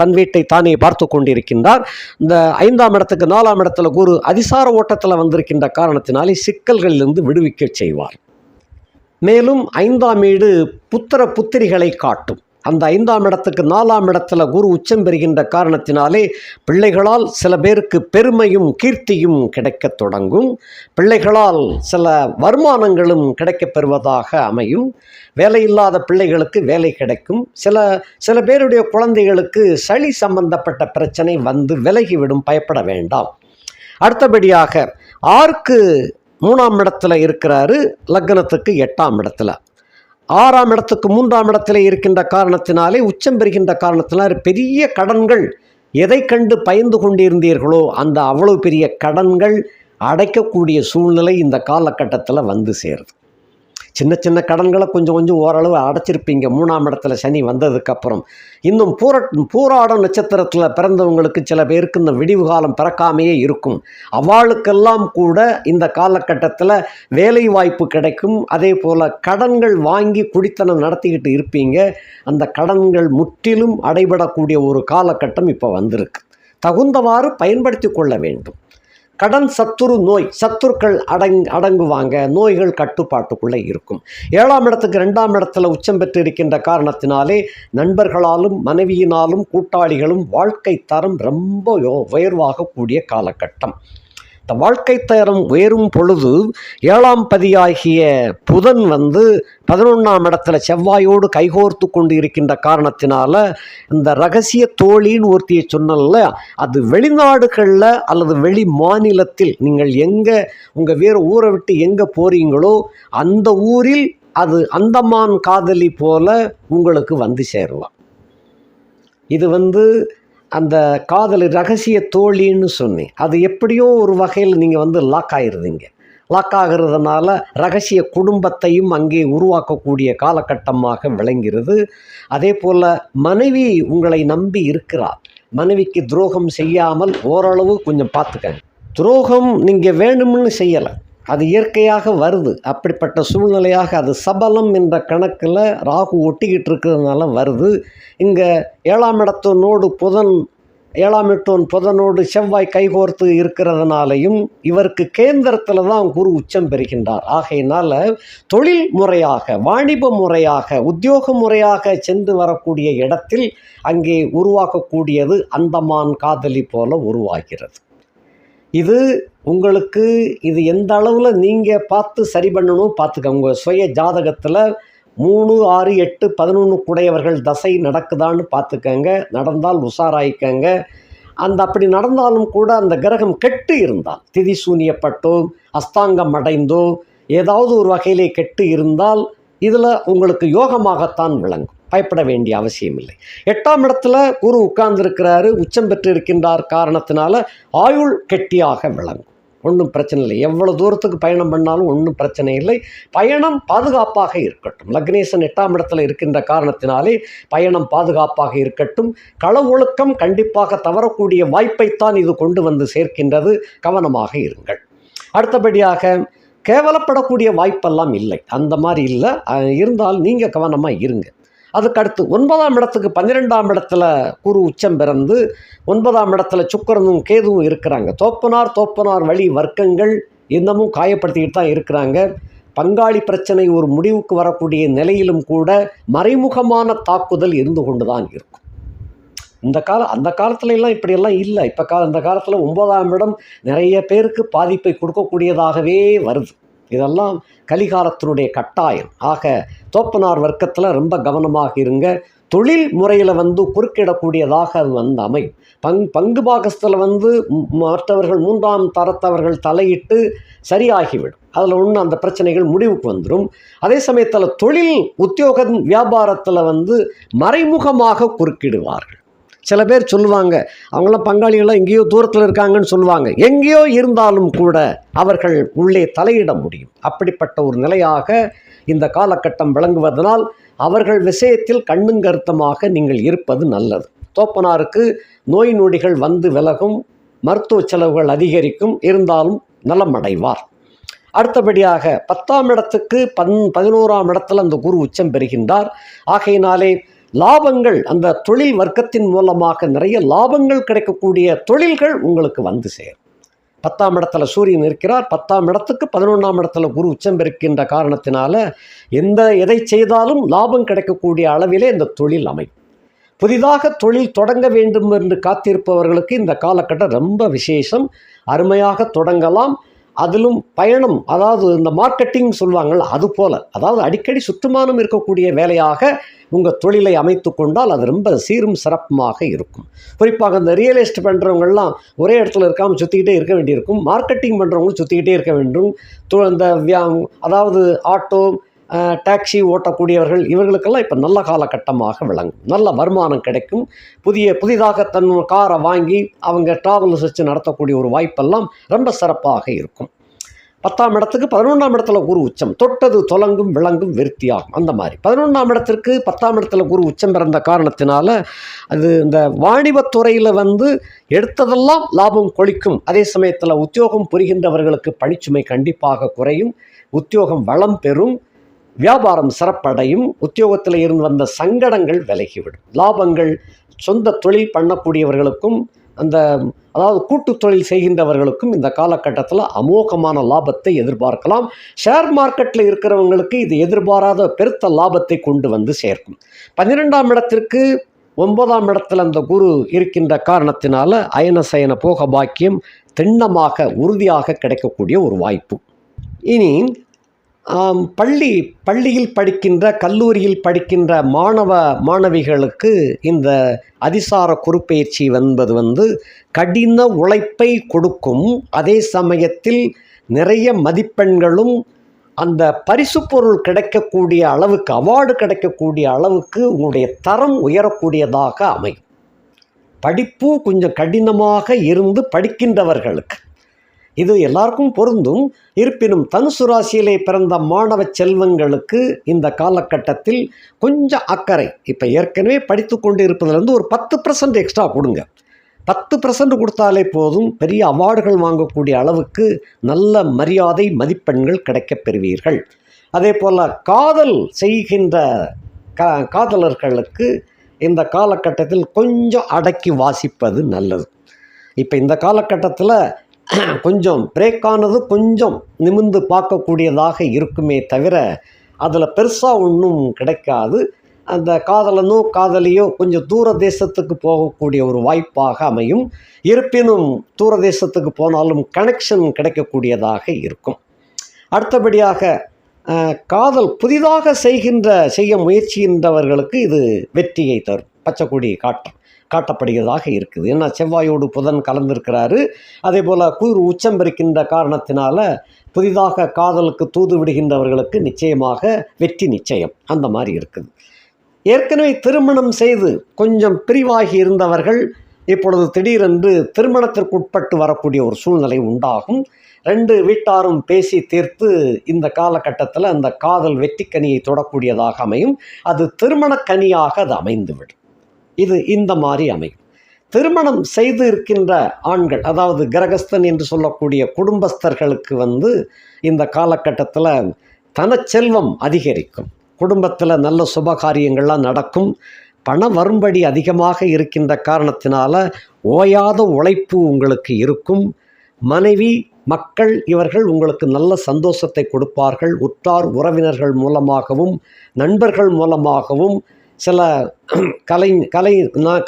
தன் வீட்டை தானே பார்த்து கொண்டிருக்கின்றார். இந்த 5ஆம் இடத்துக்கு 4ஆம் இடத்துல குரு அதிசார ஓட்டத்தில் வந்திருக்கின்ற காரணத்தினாலே சிக்கல்களிலிருந்து விடுவிக்க செய்வார். மேலும் 5ஆம் வீடு புத்திர புத்திரிகளை காட்டும். அந்த 5ஆம் இடத்துக்கு 4ஆம் இடத்துல குரு உச்சம் பெறுகின்ற காரணத்தினாலே பிள்ளைகளால் சில பேருக்கு பெருமையும் கீர்த்தியும் கிடைக்கத் தொடங்கும். பிள்ளைகளால் சில வருமானங்களும் கிடைக்கப் பெறுவதாக அமையும். வேலையில்லாத பிள்ளைகளுக்கு வேலை கிடைக்கும். சில பேருடைய குழந்தைகளுக்கு சளி சம்பந்தப்பட்ட பிரச்சனை விலகிவிடும், பயப்பட வேண்டாம். அடுத்தபடியாக 6க்கு 3ஆம் இடத்துல இருக்கிறாரு, லக்னத்துக்கு 8ஆம் இடத்துல. 6ஆம் இடத்துக்கு 3ஆம் இடத்துல இருக்கின்ற காரணத்தினாலே உச்சம் பெறுகின்ற காரணத்தினால் பெரிய கடன்கள் எதை கண்டு பயந்து கொண்டிருந்தீர்களோ அந்த அவ்வளவு பெரிய கடன்கள் அடைக்கக்கூடிய சூழ்நிலை இந்த காலகட்டத்தில் சேருது. சின்ன சின்ன கடன்களை கொஞ்சம் ஓரளவு அடைச்சிருப்பீங்க 3ஆம் இடத்துல சனி வந்ததுக்கப்புறம். இன்னும் பூராடம் நட்சத்திரத்தில் பிறந்தவங்களுக்கு சில பேருக்கு இந்த விடிவு காலம் பிறக்காமையே இருக்கும். அவளுக்கெல்லாம் கூட இந்த காலகட்டத்தில் வேலை வாய்ப்பு கிடைக்கும். அதே போல் கடன்கள் வாங்கி குடித்தனம் நடத்திக்கிட்டு இருப்பீங்க. அந்த கடன்கள் முற்றிலும் அடைபடக்கூடிய ஒரு காலகட்டம் இப்போ வந்திருக்கு. தகுந்தவாறு பயன்படுத்தி கொள்ள வேண்டும். கடன் சத்துரு நோய், சத்துருக்கள் அடங்குவாங்க, நோய்கள் கட்டுப்பாட்டுக்குள்ளே இருக்கும். 7ஆம் இடத்துக்கு 2ஆம் இடத்துல உச்சம் பெற்று இருக்கின்ற காரணத்தினாலே நண்பர்களாலும் மனைவியினாலும் கூட்டாளிகளும் வாழ்க்கை தரம் ரொம்ப உயர்வாகக்கூடிய காலகட்டம். இந்த வாழ்க்கை தரம் உயரும் பொழுது 7ஆம் பதியாகிய புதன் 11ஆம் இடத்துல செவ்வாயோடு கைகோர்த்து கொண்டு இருக்கின்ற காரணத்தினால இந்த ரகசிய தோழின்னு ஒருத்தியை சொன்னல, அது வெளிநாடுகளில் அல்லது வெளி மாநிலத்தில் நீங்கள் எங்கே உங்கள் வேறு ஊரை விட்டு எங்கே போகிறீங்களோ அந்த ஊரில் அது அந்தமான் காதலி போல உங்களுக்கு சேரலாம். இது அந்த காதல் ரகசிய தோழின்னு சொன்னேன். அது எப்படியோ ஒரு வகையில் நீங்கள் லாக் ஆகிருந்தீங்க. லாக் ஆகிறதுனால ரகசிய குடும்பத்தையும் அங்கே உருவாக்கக்கூடிய காலகட்டமாக விளங்கிறது. அதே போல் மனைவி உங்களை நம்பி இருக்கிறார். மனைவிக்கு துரோகம் செய்யாமல் ஓரளவு கொஞ்சம் பார்த்துக்கங்க. துரோகம் நீங்கள் வேணும்னு செய்யலை, அது இயற்கையாக வருது. அப்படிப்பட்ட சூழ்நிலையாக அது சபலம் என்ற கணக்கில் ராகு ஒட்டிக்கிட்டு இருக்கிறதுனால வருது. இங்கே 7ஆம் இடத்தோடு புதன் 7ஆம் எட்டோன் புதனோடு செவ்வாய் கைகோர்த்து இருக்கிறதுனாலையும் இவருக்கு கேந்திரத்தில் தான் குரு உச்சம் பெறுகின்றார். ஆகையினால் தொழில் முறையாக, வாணிப முறையாக, உத்தியோக முறையாக சென்று வரக்கூடிய இடத்தில் அங்கே உருவாக்கக்கூடியது அந்தமான் காதலி போல உருவாகிறது. இது உங்களுக்கு இது எந்த அளவில் நீங்கள் பார்த்து சரி பண்ணணும் பார்த்துக்க. உங்கள் சுய ஜாதகத்தில் 3, 6, 8, 11 கூடையவர்கள் தசை நடக்குதான்னு பார்த்துக்கங்க. நடந்தால் உஷாராயிக்கங்க. அப்படி நடந்தாலும் கூட அந்த கிரகம் கெட்டு இருந்தால், திதி சூனியப்பட்டோ அஸ்தாங்கம் அடைந்தோ ஏதாவது ஒரு வகையிலே கெட்டு இருந்தால் இதில் உங்களுக்கு யோகமாகத்தான் விளங்கும். பயப்பட வேண்டிய அவசியம் இல்லை. 8ஆம் இடத்துல குரு உட்கார்ந்துருக்கிறாரு, உச்சம் பெற்று இருக்கின்றார் காரணத்தினால ஆயுள் கெட்டியாக விளங்கும். ஒன்றும் பிரச்சனை இல்லை. எவ்வளோ தூரத்துக்கு பயணம் பண்ணாலும் ஒன்றும் பிரச்சனை இல்லை. பயணம் பாதுகாப்பாக இருக்கட்டும். லக்னேசன் 8ஆம் இடத்துல இருக்கின்ற காரணத்தினாலே பயணம் பாதுகாப்பாக இருக்கட்டும். கள ஒழுக்கம் கண்டிப்பாக தவறக்கூடிய வாய்ப்பைத்தான் இது கொண்டு வந்து சேர்க்கின்றது. கவனமாக இருங்கள். அடுத்தபடியாக கேவலப்படக்கூடிய வாய்ப்பெல்லாம் இல்லை, அந்த மாதிரி இல்லை. இருந்தால் நீங்கள் கவனமாக இருங்க. அதுக்கடுத்து 9ஆம் இடத்துக்கு 12ஆம் இடத்துல குரு உச்சம் பிறந்து 9ஆம் இடத்துல சுக்கிரனும் கேதுவும் இருக்கிறாங்க. தோப்பனார் வழி வர்க்கங்கள் இன்னமும் காயப்படுத்திக்கிட்டு தான் இருக்கிறாங்க. பங்காளி பிரச்சனை ஒரு முடிவுக்கு வரக்கூடிய நிலையிலும் கூட மறைமுகமான தாக்குதல் இருந்து கொண்டு தான் இருக்கும். அந்த காலத்துலலாம் இப்படியெல்லாம் இல்லை. இந்த காலத்தில் 9ஆம் இடம் நிறைய பேருக்கு பாதிப்பை கொடுக்கக்கூடியதாகவே வருது. இதெல்லாம் கலிகாலத்தினுடைய கட்டாயம். ஆக தோப்பனார் வர்க்கத்தில் ரொம்ப கவனமாக இருங்க. தொழில் முறையில் குறுக்கிடக்கூடியதாக அது அமையும். பங்கு பாகஸ்தில் மற்றவர்கள் 3ஆம் தரத்தவர்கள் தலையிட்டு சரியாகிவிடும். அதில் அந்த பிரச்சனைகள் முடிவுக்கு வந்துடும். அதே சமயத்தில் தொழில் உத்தியோக வியாபாரத்தில் மறைமுகமாக குறுக்கிடுவார்கள். சில பேர் சொல்லுவாங்க, அவங்களாம் பங்காளிகள்லாம் எங்கேயோ தூரத்தில் இருக்காங்கன்னு சொல்லுவாங்க. எங்கேயோ இருந்தாலும் கூட அவர்கள் உள்ளே தலையிட முடியும். அப்படிப்பட்ட ஒரு நிலையாக இந்த காலகட்டம் விளங்குவதனால் அவர்கள் விஷயத்தில் கண்ணும் கருத்தமாக நீங்கள் இருப்பது நல்லது. தோப்பனாருக்கு நோய் நொடிகள் விலகும், மருத்துவ செலவுகள் அதிகரிக்கும், இருந்தாலும் நலமடைவார். அடுத்தபடியாக 10ஆம் இடத்துக்கு 11ஆம் இடத்துல அந்த குரு உச்சம் பெறுகின்றார். ஆகையினாலே லாபங்கள், அந்த தொழில் வர்க்கத்தின் மூலமாக நிறைய லாபங்கள் கிடைக்கக்கூடிய தொழில்கள் உங்களுக்கு சேரும். 10ஆம் இடத்துல சூரியன் இருக்கிறார். 10ஆம் இடத்துக்கு 11ஆம் இடத்துல குரு உச்சம் பெறுகின்ற காரணத்தினால எதை செய்தாலும் லாபம் கிடைக்கக்கூடிய அளவிலே இந்த தொழில் அமையும். புதிதாக தொழில் தொடங்க வேண்டும் என்று காத்திருப்பவர்களுக்கு இந்த காலகட்டம் ரொம்ப விசேஷம். அருமையாக தொடங்கலாம். அதிலும் பயணம், அதாவது இந்த மார்க்கெட்டிங் சொல்லுவாங்கள்ல, அது போல், அதாவது அடிக்கடி சுற்றுமானம் இருக்கக்கூடிய வேலையாக உங்கள் தொழிலை அமைத்து கொண்டால் அது ரொம்ப சீரும் சிறப்புமாக இருக்கும். குறிப்பாக இந்த ரியல் எஸ்டேட் பண்ணுறவங்கள்லாம் ஒரே இடத்துல இருக்காமல் சுற்றிக்கிட்டே இருக்க வேண்டியிருக்கும். மார்க்கெட்டிங் பண்ணுறவங்களும் சுற்றிக்கிட்டே இருக்க வேண்டும். இந்த அதாவது ஆட்டோ, டாக்ஸி ஓட்டக்கூடியவர்கள், இவர்களுக்கெல்லாம் இப்போ நல்ல காலகட்டமாக விளங்கும். நல்ல வருமானம் கிடைக்கும். புதிதாக தன் காரை வாங்கி அவங்க ட்ராவல்ஸ் வச்சு நடத்தக்கூடிய ஒரு வாய்ப்பெல்லாம் ரொம்ப சிறப்பாக இருக்கும். 10ஆம் இடத்துக்கு 11ஆம் இடத்துல குரு உச்சம், தொட்டது தொலங்கும் விளங்கும் விருத்தியாகும். அந்த மாதிரி 11ஆம் இடத்திற்கு 10ஆம் இடத்துல குரு உச்சம் பிறந்த காரணத்தினால அது இந்த வாணிபத்துறையில் எடுத்ததெல்லாம் லாபம் கொளிக்கும். அதே சமயத்தில் உத்தியோகம் புரிகின்றவர்களுக்கு பணிச்சுமை கண்டிப்பாக குறையும். உத்தியோகம் வளம் பெறும். வியாபாரம் சிறப்படையும். உத்தியோகத்தில் இருந்து வந்த சங்கடங்கள் விலகிவிடும். லாபங்கள் சொந்த தொழில் பண்ணக்கூடியவர்களுக்கும் அதாவது கூட்டு தொழில் செய்கின்றவர்களுக்கும் இந்த காலகட்டத்தில் அமோகமான லாபத்தை எதிர்பார்க்கலாம். ஷேர் மார்க்கெட்டில் இருக்கிறவங்களுக்கு இது எதிர்பாராத பெருத்த லாபத்தை கொண்டு சேர்க்கும். 12ஆம் இடத்திற்கு 9ஆம் இடத்துல அந்த குரு இருக்கின்ற காரணத்தினால அயன சயன போக பாக்கியம் திண்ணமாக உறுதியாக கிடைக்கக்கூடிய ஒரு வாய்ப்பு. இனி பள்ளியில் படிக்கின்ற, கல்லூரியில் படிக்கின்ற மாணவிகளுக்கு இந்த அதிசார குருப்பெயர்ச்சி என்பது கடின உழைப்பை கொடுக்கும். அதே சமயத்தில் நிறைய மதிப்பெண்களும் அந்த பரிசு பொருள் கிடைக்கக்கூடிய அளவுக்கு, அவார்டு கிடைக்கக்கூடிய அளவுக்கு உங்களுடைய தரம் உயரக்கூடியதாக அமையும். படிப்பு கொஞ்சம் கடினமாக இருந்து படிக்கின்றவர்களுக்கு இது எல்லாருக்கும் பொருந்தும். இருப்பினும் தனுசு ராசியிலே பிறந்த மாணவ செல்வங்களுக்கு இந்த காலகட்டத்தில் கொஞ்சம் அக்கறை. இப்போ ஏற்கனவே படித்து கொண்டு இருப்பதிலிருந்து ஒரு 10% எக்ஸ்ட்ரா கொடுங்க. 10% கொடுத்தாலே போதும். பெரிய அவார்டுகள் வாங்கக்கூடிய அளவுக்கு நல்ல மரியாதை, மதிப்பெண்கள் கிடைக்கப் பெறுவீர்கள். அதே போல் காதல் செய்கின்ற காதலர்களுக்கு இந்த காலகட்டத்தில் கொஞ்சம் அடக்கி வாசிப்பது நல்லது. இப்போ இந்த காலகட்டத்தில் கொஞ்சம் பிரேக்கானது கொஞ்சம் நிமிர்ந்து பார்க்கக்கூடியதாக இருக்குமே தவிர அதில் பெருசாக ஒன்றும் கிடைக்காது. அந்த காதலனோ காதலியோ கொஞ்சம் தூர தேசத்துக்கு போகக்கூடிய ஒரு வாய்ப்பாக அமையும். இருப்பினும் தூர தேசத்துக்கு போனாலும் கனெக்ஷன் கிடைக்கக்கூடியதாக இருக்கும். அடுத்தபடியாக காதல் புதிதாக செய்ய முயற்சிகின்றவர்களுக்கு இது வெற்றியை தரும். பச்சைக்கொடி காட்டப்படுகிறதாக இருக்குது. ஏன்னா செவ்வாயோடு புதன் கலந்திருக்கிறாரு. அதே போல் கூறு உச்சம் பெறுகின்ற காரணத்தினால புதிதாக காதலுக்கு தூது விடுகின்றவர்களுக்கு நிச்சயமாக வெற்றி நிச்சயம். அந்த மாதிரி இருக்குது. ஏற்கனவே திருமணம் செய்து கொஞ்சம் பிரிவாகி இருந்தவர்கள் இப்பொழுது திடீரென்று திருமணத்திற்கு உட்பட்டு வரக்கூடிய ஒரு சூழ்நிலை உண்டாகும். 2 வீட்டாரும் பேசி தீர்த்து இந்த காலகட்டத்தில் அந்த காதல் வெற்றி கனியை தொடக்கூடியதாக அமையும். அது திருமணக்கனியாக அது அமைந்துவிடும். இது இந்த மாதிரி அமையும். திருமணம் செய்து இருக்கின்ற ஆண்கள், அதாவது கிரகஸ்தன் என்று சொல்லக்கூடிய குடும்பஸ்தர்களுக்கு இந்த காலகட்டத்தில் தனச்செல்வம் அதிகரிக்கும். குடும்பத்தில் நல்ல சுபகாரியங்கள்லாம் நடக்கும். பண வரும்படி அதிகமாக இருக்கின்ற காரணத்தினால ஓயாத உழைப்பு உங்களுக்கு இருக்கும். மனைவி மக்கள் இவர்கள் உங்களுக்கு நல்ல சந்தோஷத்தை கொடுப்பார்கள். உற்றார் உறவினர்கள் மூலமாகவும் நண்பர்கள் மூலமாகவும் சில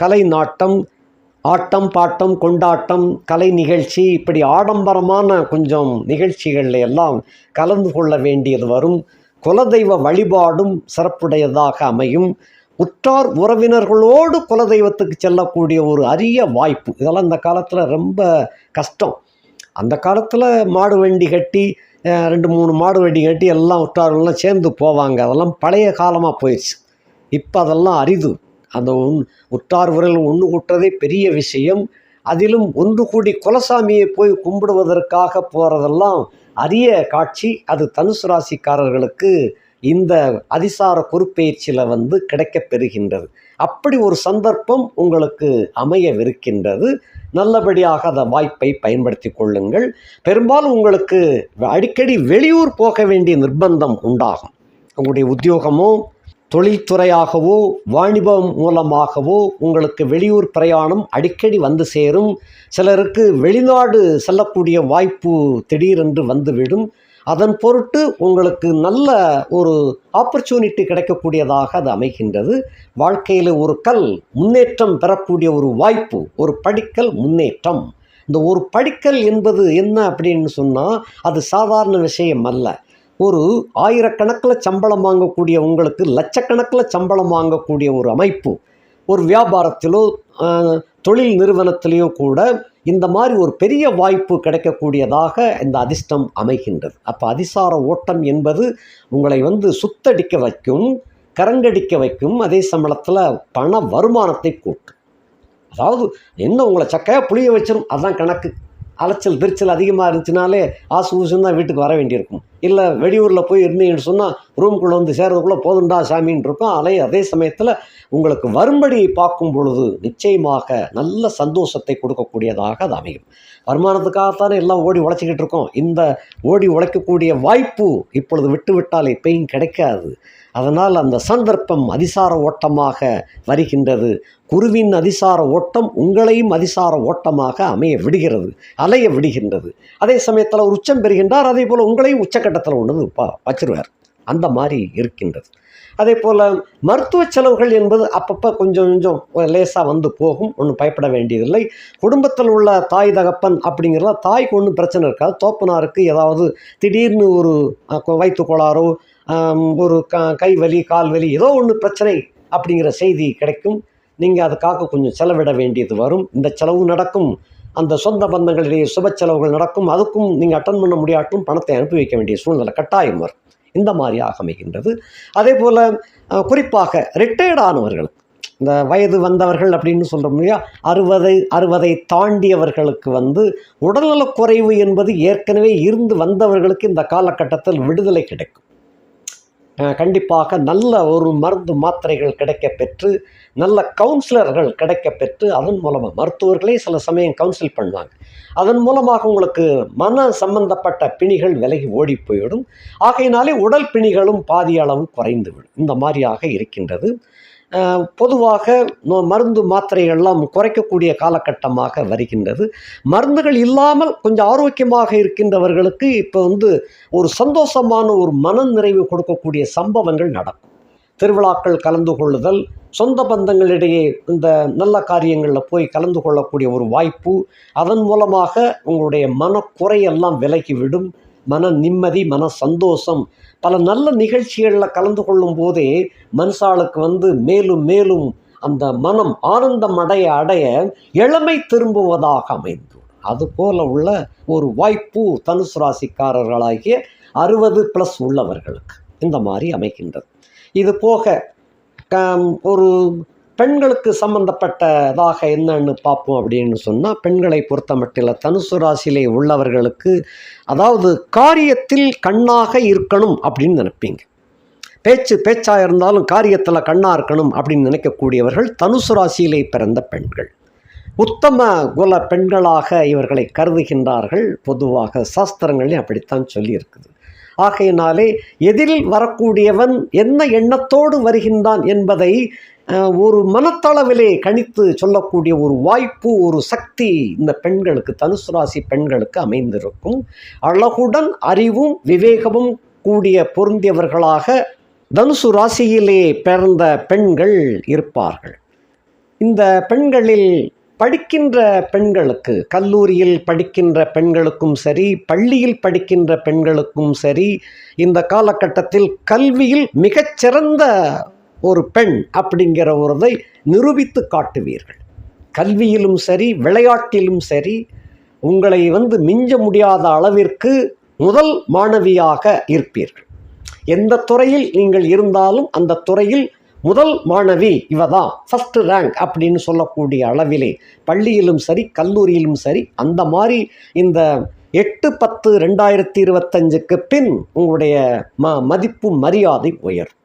கலை நாட்டம், ஆட்டம் பாட்டம் கொண்டாட்டம், கலை நிகழ்ச்சி, இப்படி ஆடம்பரமான கொஞ்சம் நிகழ்ச்சிகளில் எல்லாம் கலந்து கொள்ள வேண்டியது வரும். குலதெய்வ வழிபாடும் சிறப்புடையதாக அமையும். உற்றார் உறவினர்களோடு குலதெய்வத்துக்கு செல்லக்கூடிய ஒரு அரிய வாய்ப்பு. இதெல்லாம் இந்த காலத்தில் ரொம்ப கஷ்டம். அந்த காலத்தில் மாடு வண்டி கட்டி 2-3 மாடு வண்டி கட்டி எல்லாம் உற்றார்கள்லாம் சேர்ந்து போவாங்க. அதெல்லாம் பழைய காலமாக போயிடுச்சு. இப்போ அதெல்லாம் அரிது. அந்த உற்றார் உறவில் ஒன்று கூட்டுறதே பெரிய விஷயம். அதிலும் ஒன்று கூடி குலசாமியை போய் கும்பிடுவதற்காக போகிறதெல்லாம் அரிய காட்சி. அது தனுசு ராசிக்காரர்களுக்கு இந்த அதிசார குருப்பெயர்ச்சியில் கிடைக்கப் பெறுகின்றது. அப்படி ஒரு சந்தர்ப்பம் உங்களுக்கு அமையவிருக்கின்றது. நல்லபடியாக அந்த வாய்ப்பை பயன்படுத்தி கொள்ளுங்கள். பெரும்பாலும் உங்களுக்கு அடிக்கடி வெளியூர் போக வேண்டிய நிர்பந்தம் உண்டாகும். உங்களுடைய உத்தியோகமோ தொழில்துறையாகவோ வாணிபம் மூலமாகவோ உங்களுக்கு வெளியூர் பிரயாணம் அடிக்கடி வந்து சேரும். சிலருக்கு வெளிநாடு செல்லக்கூடிய வாய்ப்பு திடீரென்று வந்துவிடும். அதன் பொருட்டு உங்களுக்கு நல்ல ஒரு ஆப்பர்ச்சுனிட்டி கிடைக்கக்கூடியதாக அது அமைகின்றது. வாழ்க்கையில் ஒரு கல் முன்னேற்றம் பெறக்கூடிய ஒரு வாய்ப்பு, ஒரு படிக்கல் முன்னேற்றம். இந்த ஒரு படிக்கல் என்பது என்ன அப்படின்னு சொன்னால் அது சாதாரண விஷயம் அல்ல. ஒரு ஆயிரக்கணக்கில் சம்பளம் வாங்கக்கூடிய உங்களுக்கு லட்சக்கணக்கில் சம்பளம் வாங்கக்கூடிய ஒரு அமைப்பு. ஒரு வியாபாரத்திலோ தொழில் நிறுவனத்திலேயோ கூட இந்த மாதிரி ஒரு பெரிய வாய்ப்பு கிடைக்கக்கூடியதாக இந்த அதிர்ஷ்டம் அமைகின்றது. அப்போ அதிசார ஓட்டம் என்பது உங்களை சுத்தடிக்க வைக்கும், கரங்கடிக்க வைக்கும். அதே சமயத்தில் பண வருமானத்தை கூட்டும். அதாவது என்ன உங்களை சக்கையாக புளிய வச்சிடும், அதுதான் கணக்கு. அலைச்சல் திருச்சல் அதிகமாக இருந்துச்சுனாலே ஆசு ஊசுன்னு தான் வீட்டுக்கு வர வேண்டியிருக்கும். இல்லை வெளியூரில் போய் இருந்தீங்கன்னு சொன்னால் ரூம்குள்ளே சேர்றதுக்குள்ளே போதுண்டா சாமின்னு இருக்கும். அதே சமயத்தில் உங்களுக்கு வரும்படி பார்க்கும் பொழுது நிச்சயமாக நல்ல சந்தோஷத்தை கொடுக்கக்கூடியதாக அது அமையும். வருமானத்துக்காகத்தானே எல்லாம் ஓடி உழைச்சிக்கிட்டு இருக்கோம். இந்த ஓடி உழைக்கக்கூடிய வாய்ப்பு இப்பொழுது விட்டுவிட்டால் எப்பயும் கிடைக்காது. அதனால் அந்த சந்தர்ப்பம் அதிசார ஓட்டமாக வருகின்றது. குருவின் அதிசார ஓட்டம் உங்களையும் அதிசார ஓட்டமாக அலைய விடுகின்றது. அதே சமயத்தில் ஒரு உச்சம் பெறுகின்றார். அதே போல் உங்களையும் உச்சக்கட்டத்தில் ஒன்று வச்சிருவார். அந்த மாதிரி இருக்கின்றது. அதே போல் மருத்துவ செலவுகள் என்பது அப்பப்போ கொஞ்சம் லேசாக போகும். ஒன்றும் பயப்பட வேண்டியதில்லை. குடும்பத்தில் உள்ள தாய் தகப்பன் அப்படிங்கிறத தாய்க்கு ஒன்றும் பிரச்சனை இருக்காது. தோப்பனாருக்கு ஏதாவது திடீர்னு ஒரு வயிற்று கோளாறோ ஒரு கை வலி கால் வலி ஏதோ ஒன்று பிரச்சனை அப்படிங்கிற செய்தி கிடைக்கும். நீங்கள் அதுக்காக கொஞ்சம் செலவிட வேண்டியது வரும். இந்த செலவு நடக்கும். அந்த சொந்த பந்தங்களிடையே சுப செலவுகள் நடக்கும். அதுக்கும் நீங்கள் அட்டன் பண்ண முடியாட்டும் பணத்தை அனுப்பி வைக்க வேண்டிய சூழ்நிலை கட்டாயம் வரும். இந்த மாதிரியாக அமைகின்றது. அதே போல் குறிப்பாக ரிட்டையர்ட் ஆனவர்கள், இந்த வயது வந்தவர்கள் அப்படின்னு சொல்கிறோம் இல்லையா, 60 தாண்டியவர்களுக்கு உடல்நலக்குறைவு என்பது ஏற்கனவே இருந்து வந்தவர்களுக்கு இந்த காலகட்டத்தில் விடுதலை கிடைக்கும். கண்டிப்பாக நல்ல ஒரு மருந்து மாத்திரைகள் கிடைக்க பெற்று, நல்ல கவுன்சிலர்கள் கிடைக்க பெற்று, அதன் மூலமாக மருத்துவர்களே சில சமயம் கவுன்சில் பண்ணுவாங்க. அதன் மூலமாக உங்களுக்கு மன சம்பந்தப்பட்ட பிணிகள் விலகி ஓடி போயிடும். ஆகையினாலே உடல் பிணிகளும் பாதி அளவு குறைந்துவிடும். இந்த மாதிரியாக இருக்கின்றது. பொதுவாக மருந்து மாத்திரைகள்லாம் குறைக்கக்கூடிய காலகட்டமாக வருகின்றது. மருந்துகள் இல்லாமல் கொஞ்சம் ஆரோக்கியமாக இருக்கின்றவர்களுக்கு இப்போ ஒரு சந்தோஷமான ஒரு மன நிறைவு கொடுக்கக்கூடிய சம்பவங்கள் நடக்கும். திருவிழாக்கள் கலந்து கொள்ளுதல், சொந்த பந்தங்களிடையே இந்த நல்ல காரியங்களில் போய் கலந்து கொள்ளக்கூடிய ஒரு வாய்ப்பு, அதன் மூலமாக உங்களுடைய மனக்குறையெல்லாம் விலகிவிடும். மன நிம்மதி, மன சந்தோஷம், பல நல்ல நிகழ்ச்சிகளில் கலந்து கொள்ளும் போதே மனுஷாளுக்கு மேலும் மேலும் அந்த மனம் ஆனந்தம் அடைய அடைய இளமை திரும்புவதாக அமைந்து, அதுபோல உள்ள ஒரு வாய்ப்பு தனுசு ராசிக்காரர்களாகிய 60+ உள்ளவர்களுக்கு இந்த மாதிரி அமைகின்றது. இது போக ஒரு பெண்களுக்கு சம்பந்தப்பட்டதாக என்னன்னு பார்ப்போம் அப்படின்னு சொன்னால், பெண்களை பொறுத்த மட்டில் தனுசு ராசியிலே உள்ளவர்களுக்கு, அதாவது காரியத்தில் கண்ணாக இருக்கணும் அப்படின்னு நினைப்பீங்க. பேச்சாக இருந்தாலும் காரியத்தில் கண்ணாக இருக்கணும் அப்படின்னு நினைக்கக்கூடியவர்கள் தனுசு ராசியிலே பிறந்த பெண்கள். உத்தம குல பெண்களாக இவர்களை கருதுகின்றார்கள். பொதுவாக சாஸ்திரங்களையும் அப்படித்தான் சொல்லியிருக்குது. ஆகையினாலே எதிரில் வரக்கூடியவன் என்ன எண்ணத்தோடு வருகின்றான் என்பதை ஒரு மனத்தளவிலே கணித்து சொல்லக்கூடிய ஒரு வாய்ப்பு, ஒரு சக்தி இந்த பெண்களுக்கு, தனுசு ராசி பெண்களுக்கு அமைந்திருக்கும். அழகுடன் அறிவும் விவேகமும் கூடிய பொருந்தியவர்களாக தனுசு ராசியிலே பிறந்த பெண்கள் இருப்பார்கள். இந்த பெண்களில் படிக்கின்ற பெண்களுக்கு, கல்லூரியில் படிக்கின்ற பெண்களுக்கும் சரி, பள்ளியில் படிக்கின்ற பெண்களுக்கும் சரி, இந்த காலகட்டத்தில் கல்வியில் மிகச்சிறந்த ஒரு பெண் அப்படிங்கிற ஒருதை நிரூபித்து காட்டுவீர்கள். கல்வியிலும் சரி, விளையாட்டிலும் சரி, உங்களை மிஞ்ச முடியாத அளவிற்கு முதல் மாணவியாக இருப்பீர்கள். எந்த துறையில் நீங்கள் இருந்தாலும் அந்த துறையில் முதல் மாணவி இவதான், ஃபஸ்ட்டு ரேங்க் அப்படின்னு சொல்லக்கூடிய அளவிலே பள்ளியிலும் சரி கல்லூரியிலும் சரி, அந்த மாதிரி இந்த 8/10/2025 பின் உங்களுடைய மதிப்பு மரியாதை உயரும்.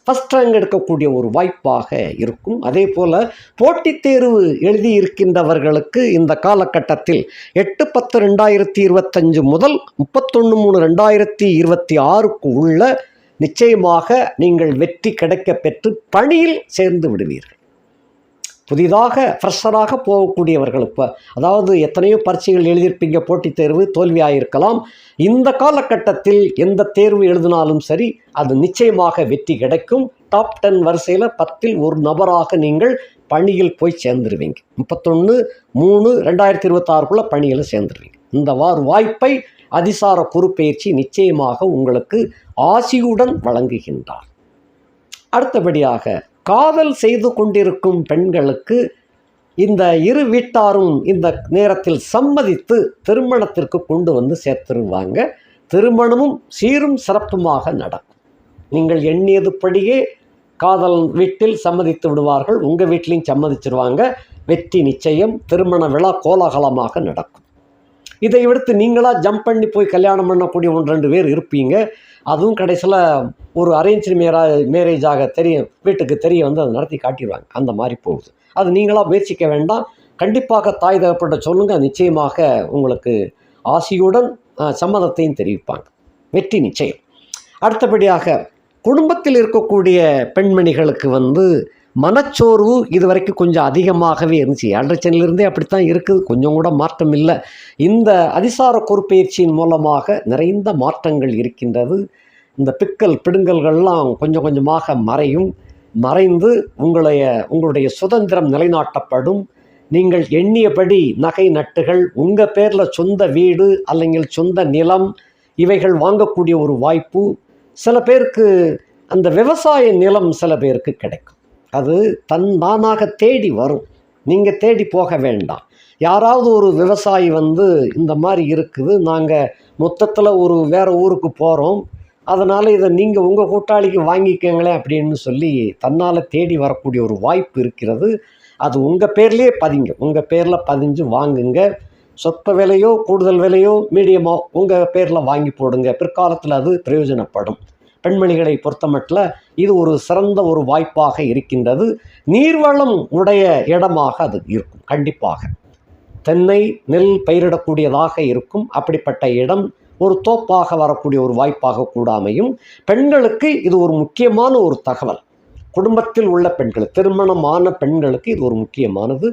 ஃபஸ்ட் ரேங்க் எடுக்கக்கூடிய ஒரு வாய்ப்பாக இருக்கும். அதே போல் போட்டித் தேர்வு எழுதியிருக்கின்றவர்களுக்கு இந்த காலகட்டத்தில் 8/10/2025 முதல் 31/3/2026 உள்ள நிச்சயமாக நீங்கள் வெற்றி கிடைக்க பெற்று பணியில் சேர்ந்து விடுவீர்கள். புதிதாக ஃப்ரெஷராக போகக்கூடியவர்களுக்கு, அதாவது எத்தனையோ பரீட்சைகள் எழுதியிருப்பீங்க, போட்டித் தேர்வு தோல்வியாயிருக்கலாம். இந்த காலகட்டத்தில் எந்த தேர்வு எழுதினாலும் சரி, அது நிச்சயமாக வெற்றி கிடைக்கும். டாப் 10 வரிசையில் 10இல் ஒரு நபராக நீங்கள் பணியில் போய் சேர்ந்துருவீங்க. 31/3/2026 பணியில் சேர்ந்துருவீங்க. இந்த வாய்ப்பை அதிசார குரு பயிற்சி நிச்சயமாக உங்களுக்கு ஆசியுடன் வழங்குகின்றார். அடுத்தபடியாக காதல் செய்து கொண்டிருக்கும் பெண்களுக்கு இந்த இரு வீட்டாரும் இந்த நேரத்தில் சம்மதித்து திருமணத்திற்கு கொண்டு சேர்த்துருவாங்க. திருமணமும் சீரும் சிறப்புமாக நடக்கும். நீங்கள் எண்ணியதுபடியே காதல் வீட்டில் சம்மதித்து விடுவார்கள், உங்கள் வீட்டிலையும் சம்மதிச்சிருவாங்க. வெற்றி நிச்சயம். திருமண விழா கோலாகலமாக நடக்கும். இதை விடுத்து நீங்களாக ஜம்ப் பண்ணி போய் கல்யாணம் பண்ணக்கூடிய 1-2 பேர் இருப்பீங்க. அதுவும் கடைசியில் ஒரு அரேஞ்ச் மேரேஜாக வீட்டுக்கு தெரிய அதை நடத்தி காட்டிடுவாங்க. அந்த மாதிரி போகுது. அது நீங்களாக முயற்சிக்க வேண்டாம். கண்டிப்பாக தாய் தகப்பட்ட சொல்லுங்கள், நிச்சயமாக உங்களுக்கு ஆசியுடன் சம்மதத்தையும் தெரிவிப்பாங்க. வெற்றி நிச்சயம். அடுத்தபடியாக குடும்பத்தில் இருக்கக்கூடிய பெண்மணிகளுக்கு மனச்சோர்வு இதுவரைக்கும் கொஞ்சம் அதிகமாகவே இருந்துச்சு. 7.5 அப்படித்தான் இருக்குது, கொஞ்சம் கூட மாற்றம் இல்லை. இந்த அதிசார பொறுப்பெயர்ச்சியின் மூலமாக நிறைந்த மாற்றங்கள் இருக்கின்றது. இந்த பிடுங்கல்கள்லாம் கொஞ்சம் கொஞ்சமாக மறைந்து உங்களுடைய சுதந்திரம் நிலைநாட்டப்படும். நீங்கள் எண்ணியபடி நகை நட்டுகள், உங்கள் பேரில் சொந்த வீடு அல்லங்கள் சொந்த நிலம் இவைகள் வாங்கக்கூடிய ஒரு வாய்ப்பு. சில பேருக்கு அந்த விவசாய நிலம் சில பேருக்கு கிடைக்கும். அது தானாக தேடி வரும். நீங்கள் தேடி போக வேண்டாம். யாராவது ஒரு விவசாயி இந்த மாதிரி இருக்குது, நாங்கள் மொத்தத்தில் வேறு ஊருக்கு போகிறோம், அதனால் இதை நீங்கள் உங்கள் கூட்டாளிக்கு வாங்கிக்கங்களேன் அப்படின்னு சொல்லி தன்னால் தேடி வரக்கூடிய ஒரு வாய்ப்பு இருக்கிறது. அது உங்கள் பேர்லேயே பதிங்க. உங்கள் பேரில் பதிஞ்சு வாங்குங்க. சொற்ப விலையோ கூடுதல் விலையோ மீடியமோ உங்கள் பேரில் வாங்கி போடுங்க. பிற்காலத்தில் அது பிரயோஜனப்படும். பெண்மணிகளை பொறுத்தமட்டில் இது ஒரு சிறந்த ஒரு வாய்ப்பாக இருக்கின்றது. நீர்வளம் உடைய இடமாக அது இருக்கும். கண்டிப்பாக தென்னை நெல் பயிரிடக்கூடியதாக இருக்கும். அப்படிப்பட்ட இடம் ஒரு தோப்பாக வரக்கூடிய ஒரு வாய்ப்பாக கூட அமையும். பெண்களுக்கு இது ஒரு முக்கியமான ஒரு தகவல். குடும்பத்தில் உள்ள பெண்கள், திருமணமான பெண்களுக்கு இது ஒரு முக்கியமானது.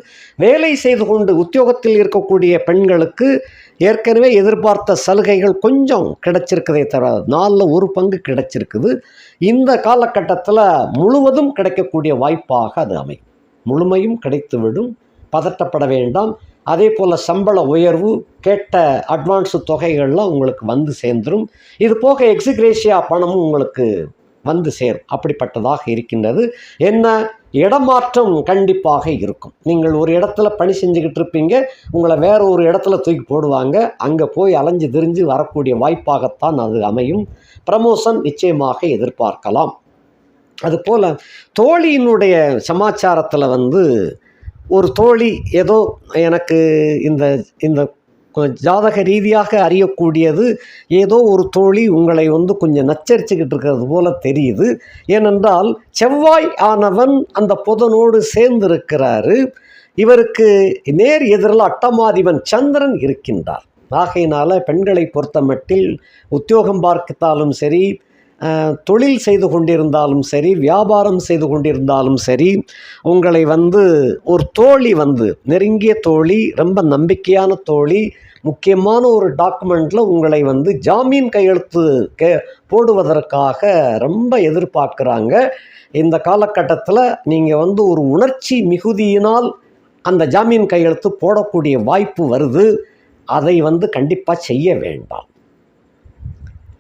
வேலை செய்து கொண்டு உத்தியோகத்தில் இருக்கக்கூடிய பெண்களுக்கு ஏற்கனவே எதிர்பார்த்த சலுகைகள் கொஞ்சம் கிடைச்சிருக்கதே தவிர 4/1 கிடைச்சிருக்குது. இந்த காலகட்டத்தில் முழுவதும் கிடைக்கக்கூடிய வாய்ப்பாக அது அமையும். முழுமையும் கிடைத்துவிடும், பதட்டப்பட வேண்டாம். அதே போல் சம்பள உயர்வு, கேட்ட அட்வான்ஸு தொகைகள்லாம் உங்களுக்கு வந்து சேர்ந்துடும். இது போக எக்ஸிக்ரேஷியா பணமும் உங்களுக்கு வந்து சேரும். அப்படிப்பட்டதாக இருக்கின்றது. என்ன, இடமாற்றம் கண்டிப்பாக இருக்கும். நீங்கள் ஒரு இடத்துல பணி செஞ்சுக்கிட்டு இருப்பீங்க, உங்களை வேற ஒரு இடத்துல தூக்கி போடுவாங்க. அங்கே போய் அலைஞ்சு திரிஞ்சு வரக்கூடிய வாய்ப்பாகத்தான் அது அமையும். ப்ரமோஷன் நிச்சயமாக எதிர்பார்க்கலாம். அதுபோல் தோழியினுடைய சமாச்சாரத்தில் ஒரு தோழி ஏதோ எனக்கு இந்த இந்த ஜாதக ரீதியாக அறியக்கூடியது, ஏதோ ஒரு தோழி உங்களை கொஞ்சம் நச்சரிச்சுக்கிட்டு இருக்கிறது போல தெரியுது. ஏனென்றால் செவ்வாய் ஆனவன் அந்த புதனோடு சேர்ந்திருக்கிறாரு. இவருக்கு நேர் எதிரில் அட்டமாதிபன் சந்திரன் இருக்கின்றார். ஆகையினால பெண்களை பொறுத்த மட்டில் உத்தியோகம் பார்த்தாலும் சரி, தொழில் செய்து கொண்டிருந்தாலும் சரி, வியாபாரம் செய்து கொண்டிருந்தாலும் சரி, உங்களை ஒரு தோழி நெருங்கிய தோழி, ரொம்ப நம்பிக்கையான தோழி, முக்கியமான ஒரு டாக்குமெண்ட்டில் உங்களை ஜாமீன் கையெழுத்து போடுவதற்காக ரொம்ப எதிர்பார்க்குறாங்க. இந்த காலகட்டத்தில் நீங்கள் ஒரு உணர்ச்சி மிகுதியினால் அந்த ஜாமீன் கையெழுத்து போடக்கூடிய வாய்ப்பு வருது. அதை கண்டிப்பாக செய்ய வேண்டாம்.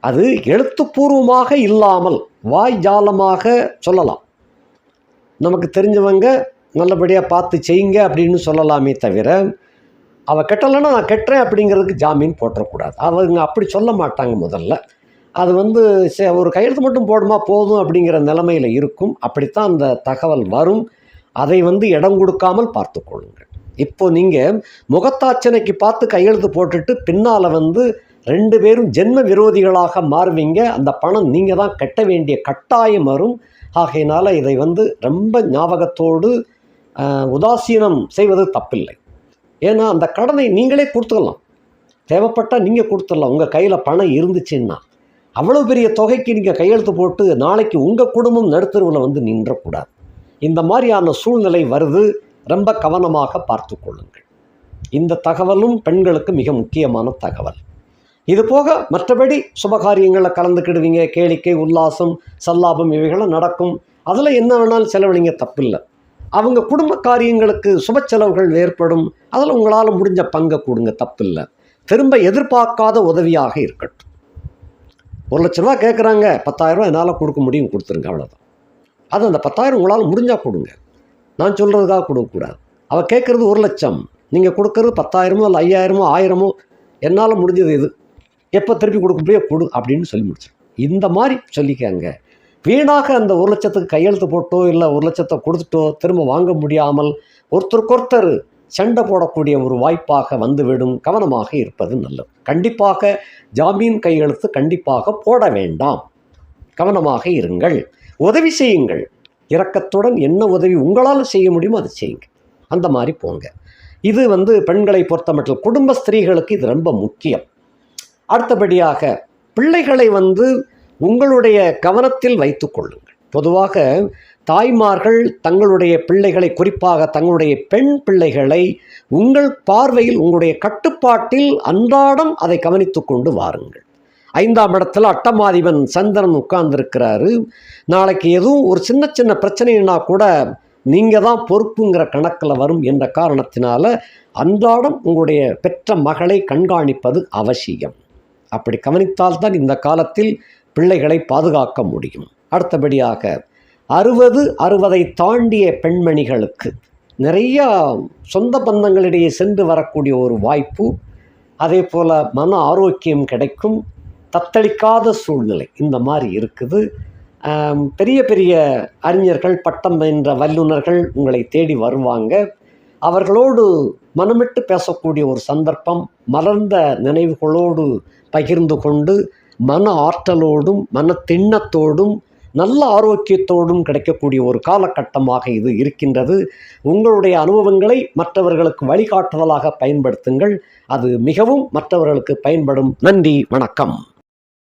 அது எழுத்துப்பூர்வமாக இல்லாமல் வாய் ஜாலமாக சொல்லலாம். நமக்கு தெரிஞ்சவங்க நல்லபடியாக பார்த்து செய்யுங்க அப்படின்னு சொல்லலாமே தவிர, அவள் கெட்டலைன்னா நான் கெட்டுறேன் அப்படிங்கிறதுக்கு ஜாமீன் போட்டக்கூடாது. அவங்க அப்படி சொல்ல மாட்டாங்க. முதல்ல அது ஒரு கையெழுத்து மட்டும் போடுமா போதும் அப்படிங்கிற நிலைமையில் இருக்கும். அப்படித்தான் அந்த தகவல் வரும். அதை இடம் கொடுக்காமல் பார்த்து கொள்ளுங்கள். இப்போ நீங்கள் முகத்தாட்சணைக்கு பார்த்து கையெழுத்து போட்டுட்டு பின்னால் 2 பேரும் ஜென்ம விரோதிகளாக மாறுவீங்க. அந்த பணம் நீங்கள் தான் கட்ட வேண்டிய கட்டாயம் வரும். ஆகையினால் இதை ரொம்ப ஞாபகத்தோடு உதாசீனம் செய்வது தப்பில்லை. ஏன்னா அந்த கடனை நீங்களே கொடுத்துக்கலாம். தேவைப்பட்டால் நீங்கள் கொடுத்துடலாம். உங்கள் கையில் பணம் இருந்துச்சுன்னா அவ்வளோ பெரிய தொகைக்கு நீங்கள் கையெழுத்து போட்டு நாளைக்கு உங்கள் குடும்பம் நடுத்தருவில் நின்றக்கூடாது. இந்த மாதிரியான சூழ்நிலை வருது. ரொம்ப கவனமாக பார்த்து கொள்ளுங்கள். இந்த தகவலும் பெண்களுக்கு மிக முக்கியமான தகவல். இது போக மற்றபடி சுபகாரியங்களில் கலந்துக்கிடுவீங்க. கேளிக்கை, உல்லாசம், சல்லாபம் இவைகளும் நடக்கும். அதில் என்ன வேணாலும் செலவழிங்க, தப்பில்லை. அவங்க குடும்ப காரியங்களுக்கு சுப செலவுகள் ஏற்படும். அதில் உங்களால் முடிஞ்ச பங்கை கொடுங்க, தப்பில்லை. திரும்ப எதிர்பார்க்காத உதவியாக இருக்கட்டும். 1 லட்ச ரூபா கேட்குறாங்க, 10,000 ரூபா என்னால் கொடுக்க முடியும், கொடுத்துருங்க, அவ்வளோதான். அது அந்த 10,000 உங்களால் முடிஞ்சால் கொடுங்க. நான் சொல்கிறதுக்காக கொடுக்கக்கூடாது. அவள் கேட்குறது 1 லட்சம், நீங்கள் கொடுக்கறது 10,000 இல்லை 5,000 1000 என்னால் முடிஞ்சது இது, எப்போ திருப்பி கொடுக்க முடியும் கொடு அப்படின்னு சொல்லி முடிச்சிடும். இந்த மாதிரி சொல்லிக்காங்க. வீணாக அந்த 1 லட்சத்துக்கு கையெழுத்து போட்டோ இல்லை 1 லட்சத்தை கொடுத்துட்டோ திரும்ப வாங்க முடியாமல் ஒருத்தருக்கொருத்தர் சண்டை போடக்கூடிய ஒரு வாய்ப்பாக வந்துவிடும். கவனமாக இருப்பது நல்லது. கண்டிப்பாக ஜாமீன் கையெழுத்து கண்டிப்பாக போட வேண்டாம். கவனமாக இருங்கள். உதவி செய்யுங்கள். இரக்கத்துடன் என்ன உதவி உங்களால் செய்ய முடியுமோ அதை செய்யுங்க. அந்த மாதிரி போங்க. இது பெண்களை பொறுத்த மட்டும் குடும்ப ஸ்திரீகளுக்கு இது ரொம்ப முக்கியம். அடுத்தபடியாக பிள்ளைகளை உங்களுடைய கவனத்தில் வைத்து கொள்ளுங்கள். பொதுவாக தாய்மார்கள் தங்களுடைய பிள்ளைகளை, குறிப்பாக தங்களுடைய பெண் பிள்ளைகளை உங்கள் பார்வையில், உங்களுடைய கட்டுப்பாட்டில் அன்றாடம் அதை கவனித்து கொண்டு வாருங்கள். 5ஆம் இடத்துல அட்டமாதிபன் சந்திரன் உட்கார்ந்துருக்கிறாரு. நாளைக்கு எதுவும் ஒரு சின்ன சின்ன பிரச்சனைன்னா கூட நீங்கள் தான் பொறுப்புங்கிற கணக்கில் வரும் என்ற காரணத்தினால அன்றாடம் உங்களுடைய பெற்ற மகளை கண்காணிப்பது அவசியம். அப்படி கவனித்தால்தான் இந்த காலத்தில் பிள்ளைகளை பாதுகாக்க முடியும். அடுத்தபடியாக 60 தாண்டிய பெண்மணிகளுக்கு நிறையா சொந்த பந்தங்களிடையே சென்று வரக்கூடிய ஒரு வாய்ப்பு, அதே போல் மன ஆரோக்கியம் கிடைக்கும். தத்தளிக்காத சூழ்நிலை இந்த மாதிரி இருக்குது. பெரிய பெரிய அறிஞர்கள், பட்டம் வென்ற வல்லுநர்கள் உங்களை தேடி வருவாங்க. அவர்களோடு மனமிட்டு பேசக்கூடிய ஒரு சந்தர்ப்பம், மலர்ந்த நினைவுகளோடு பகிர்ந்து கொண்டு மன ஆற்றலோடும் மன திண்ணத்தோடும் நல்ல ஆரோக்கியத்தோடும் கிடைக்கக்கூடிய ஒரு காலகட்டமாக இது இருக்கின்றது. உங்களுடைய அனுபவங்களை மற்றவர்களுக்கு வழிகாட்டுதலாக பயன்படுத்துங்கள். அது மிகவும் மற்றவர்களுக்கு பயன்படும். நன்றி, வணக்கம்.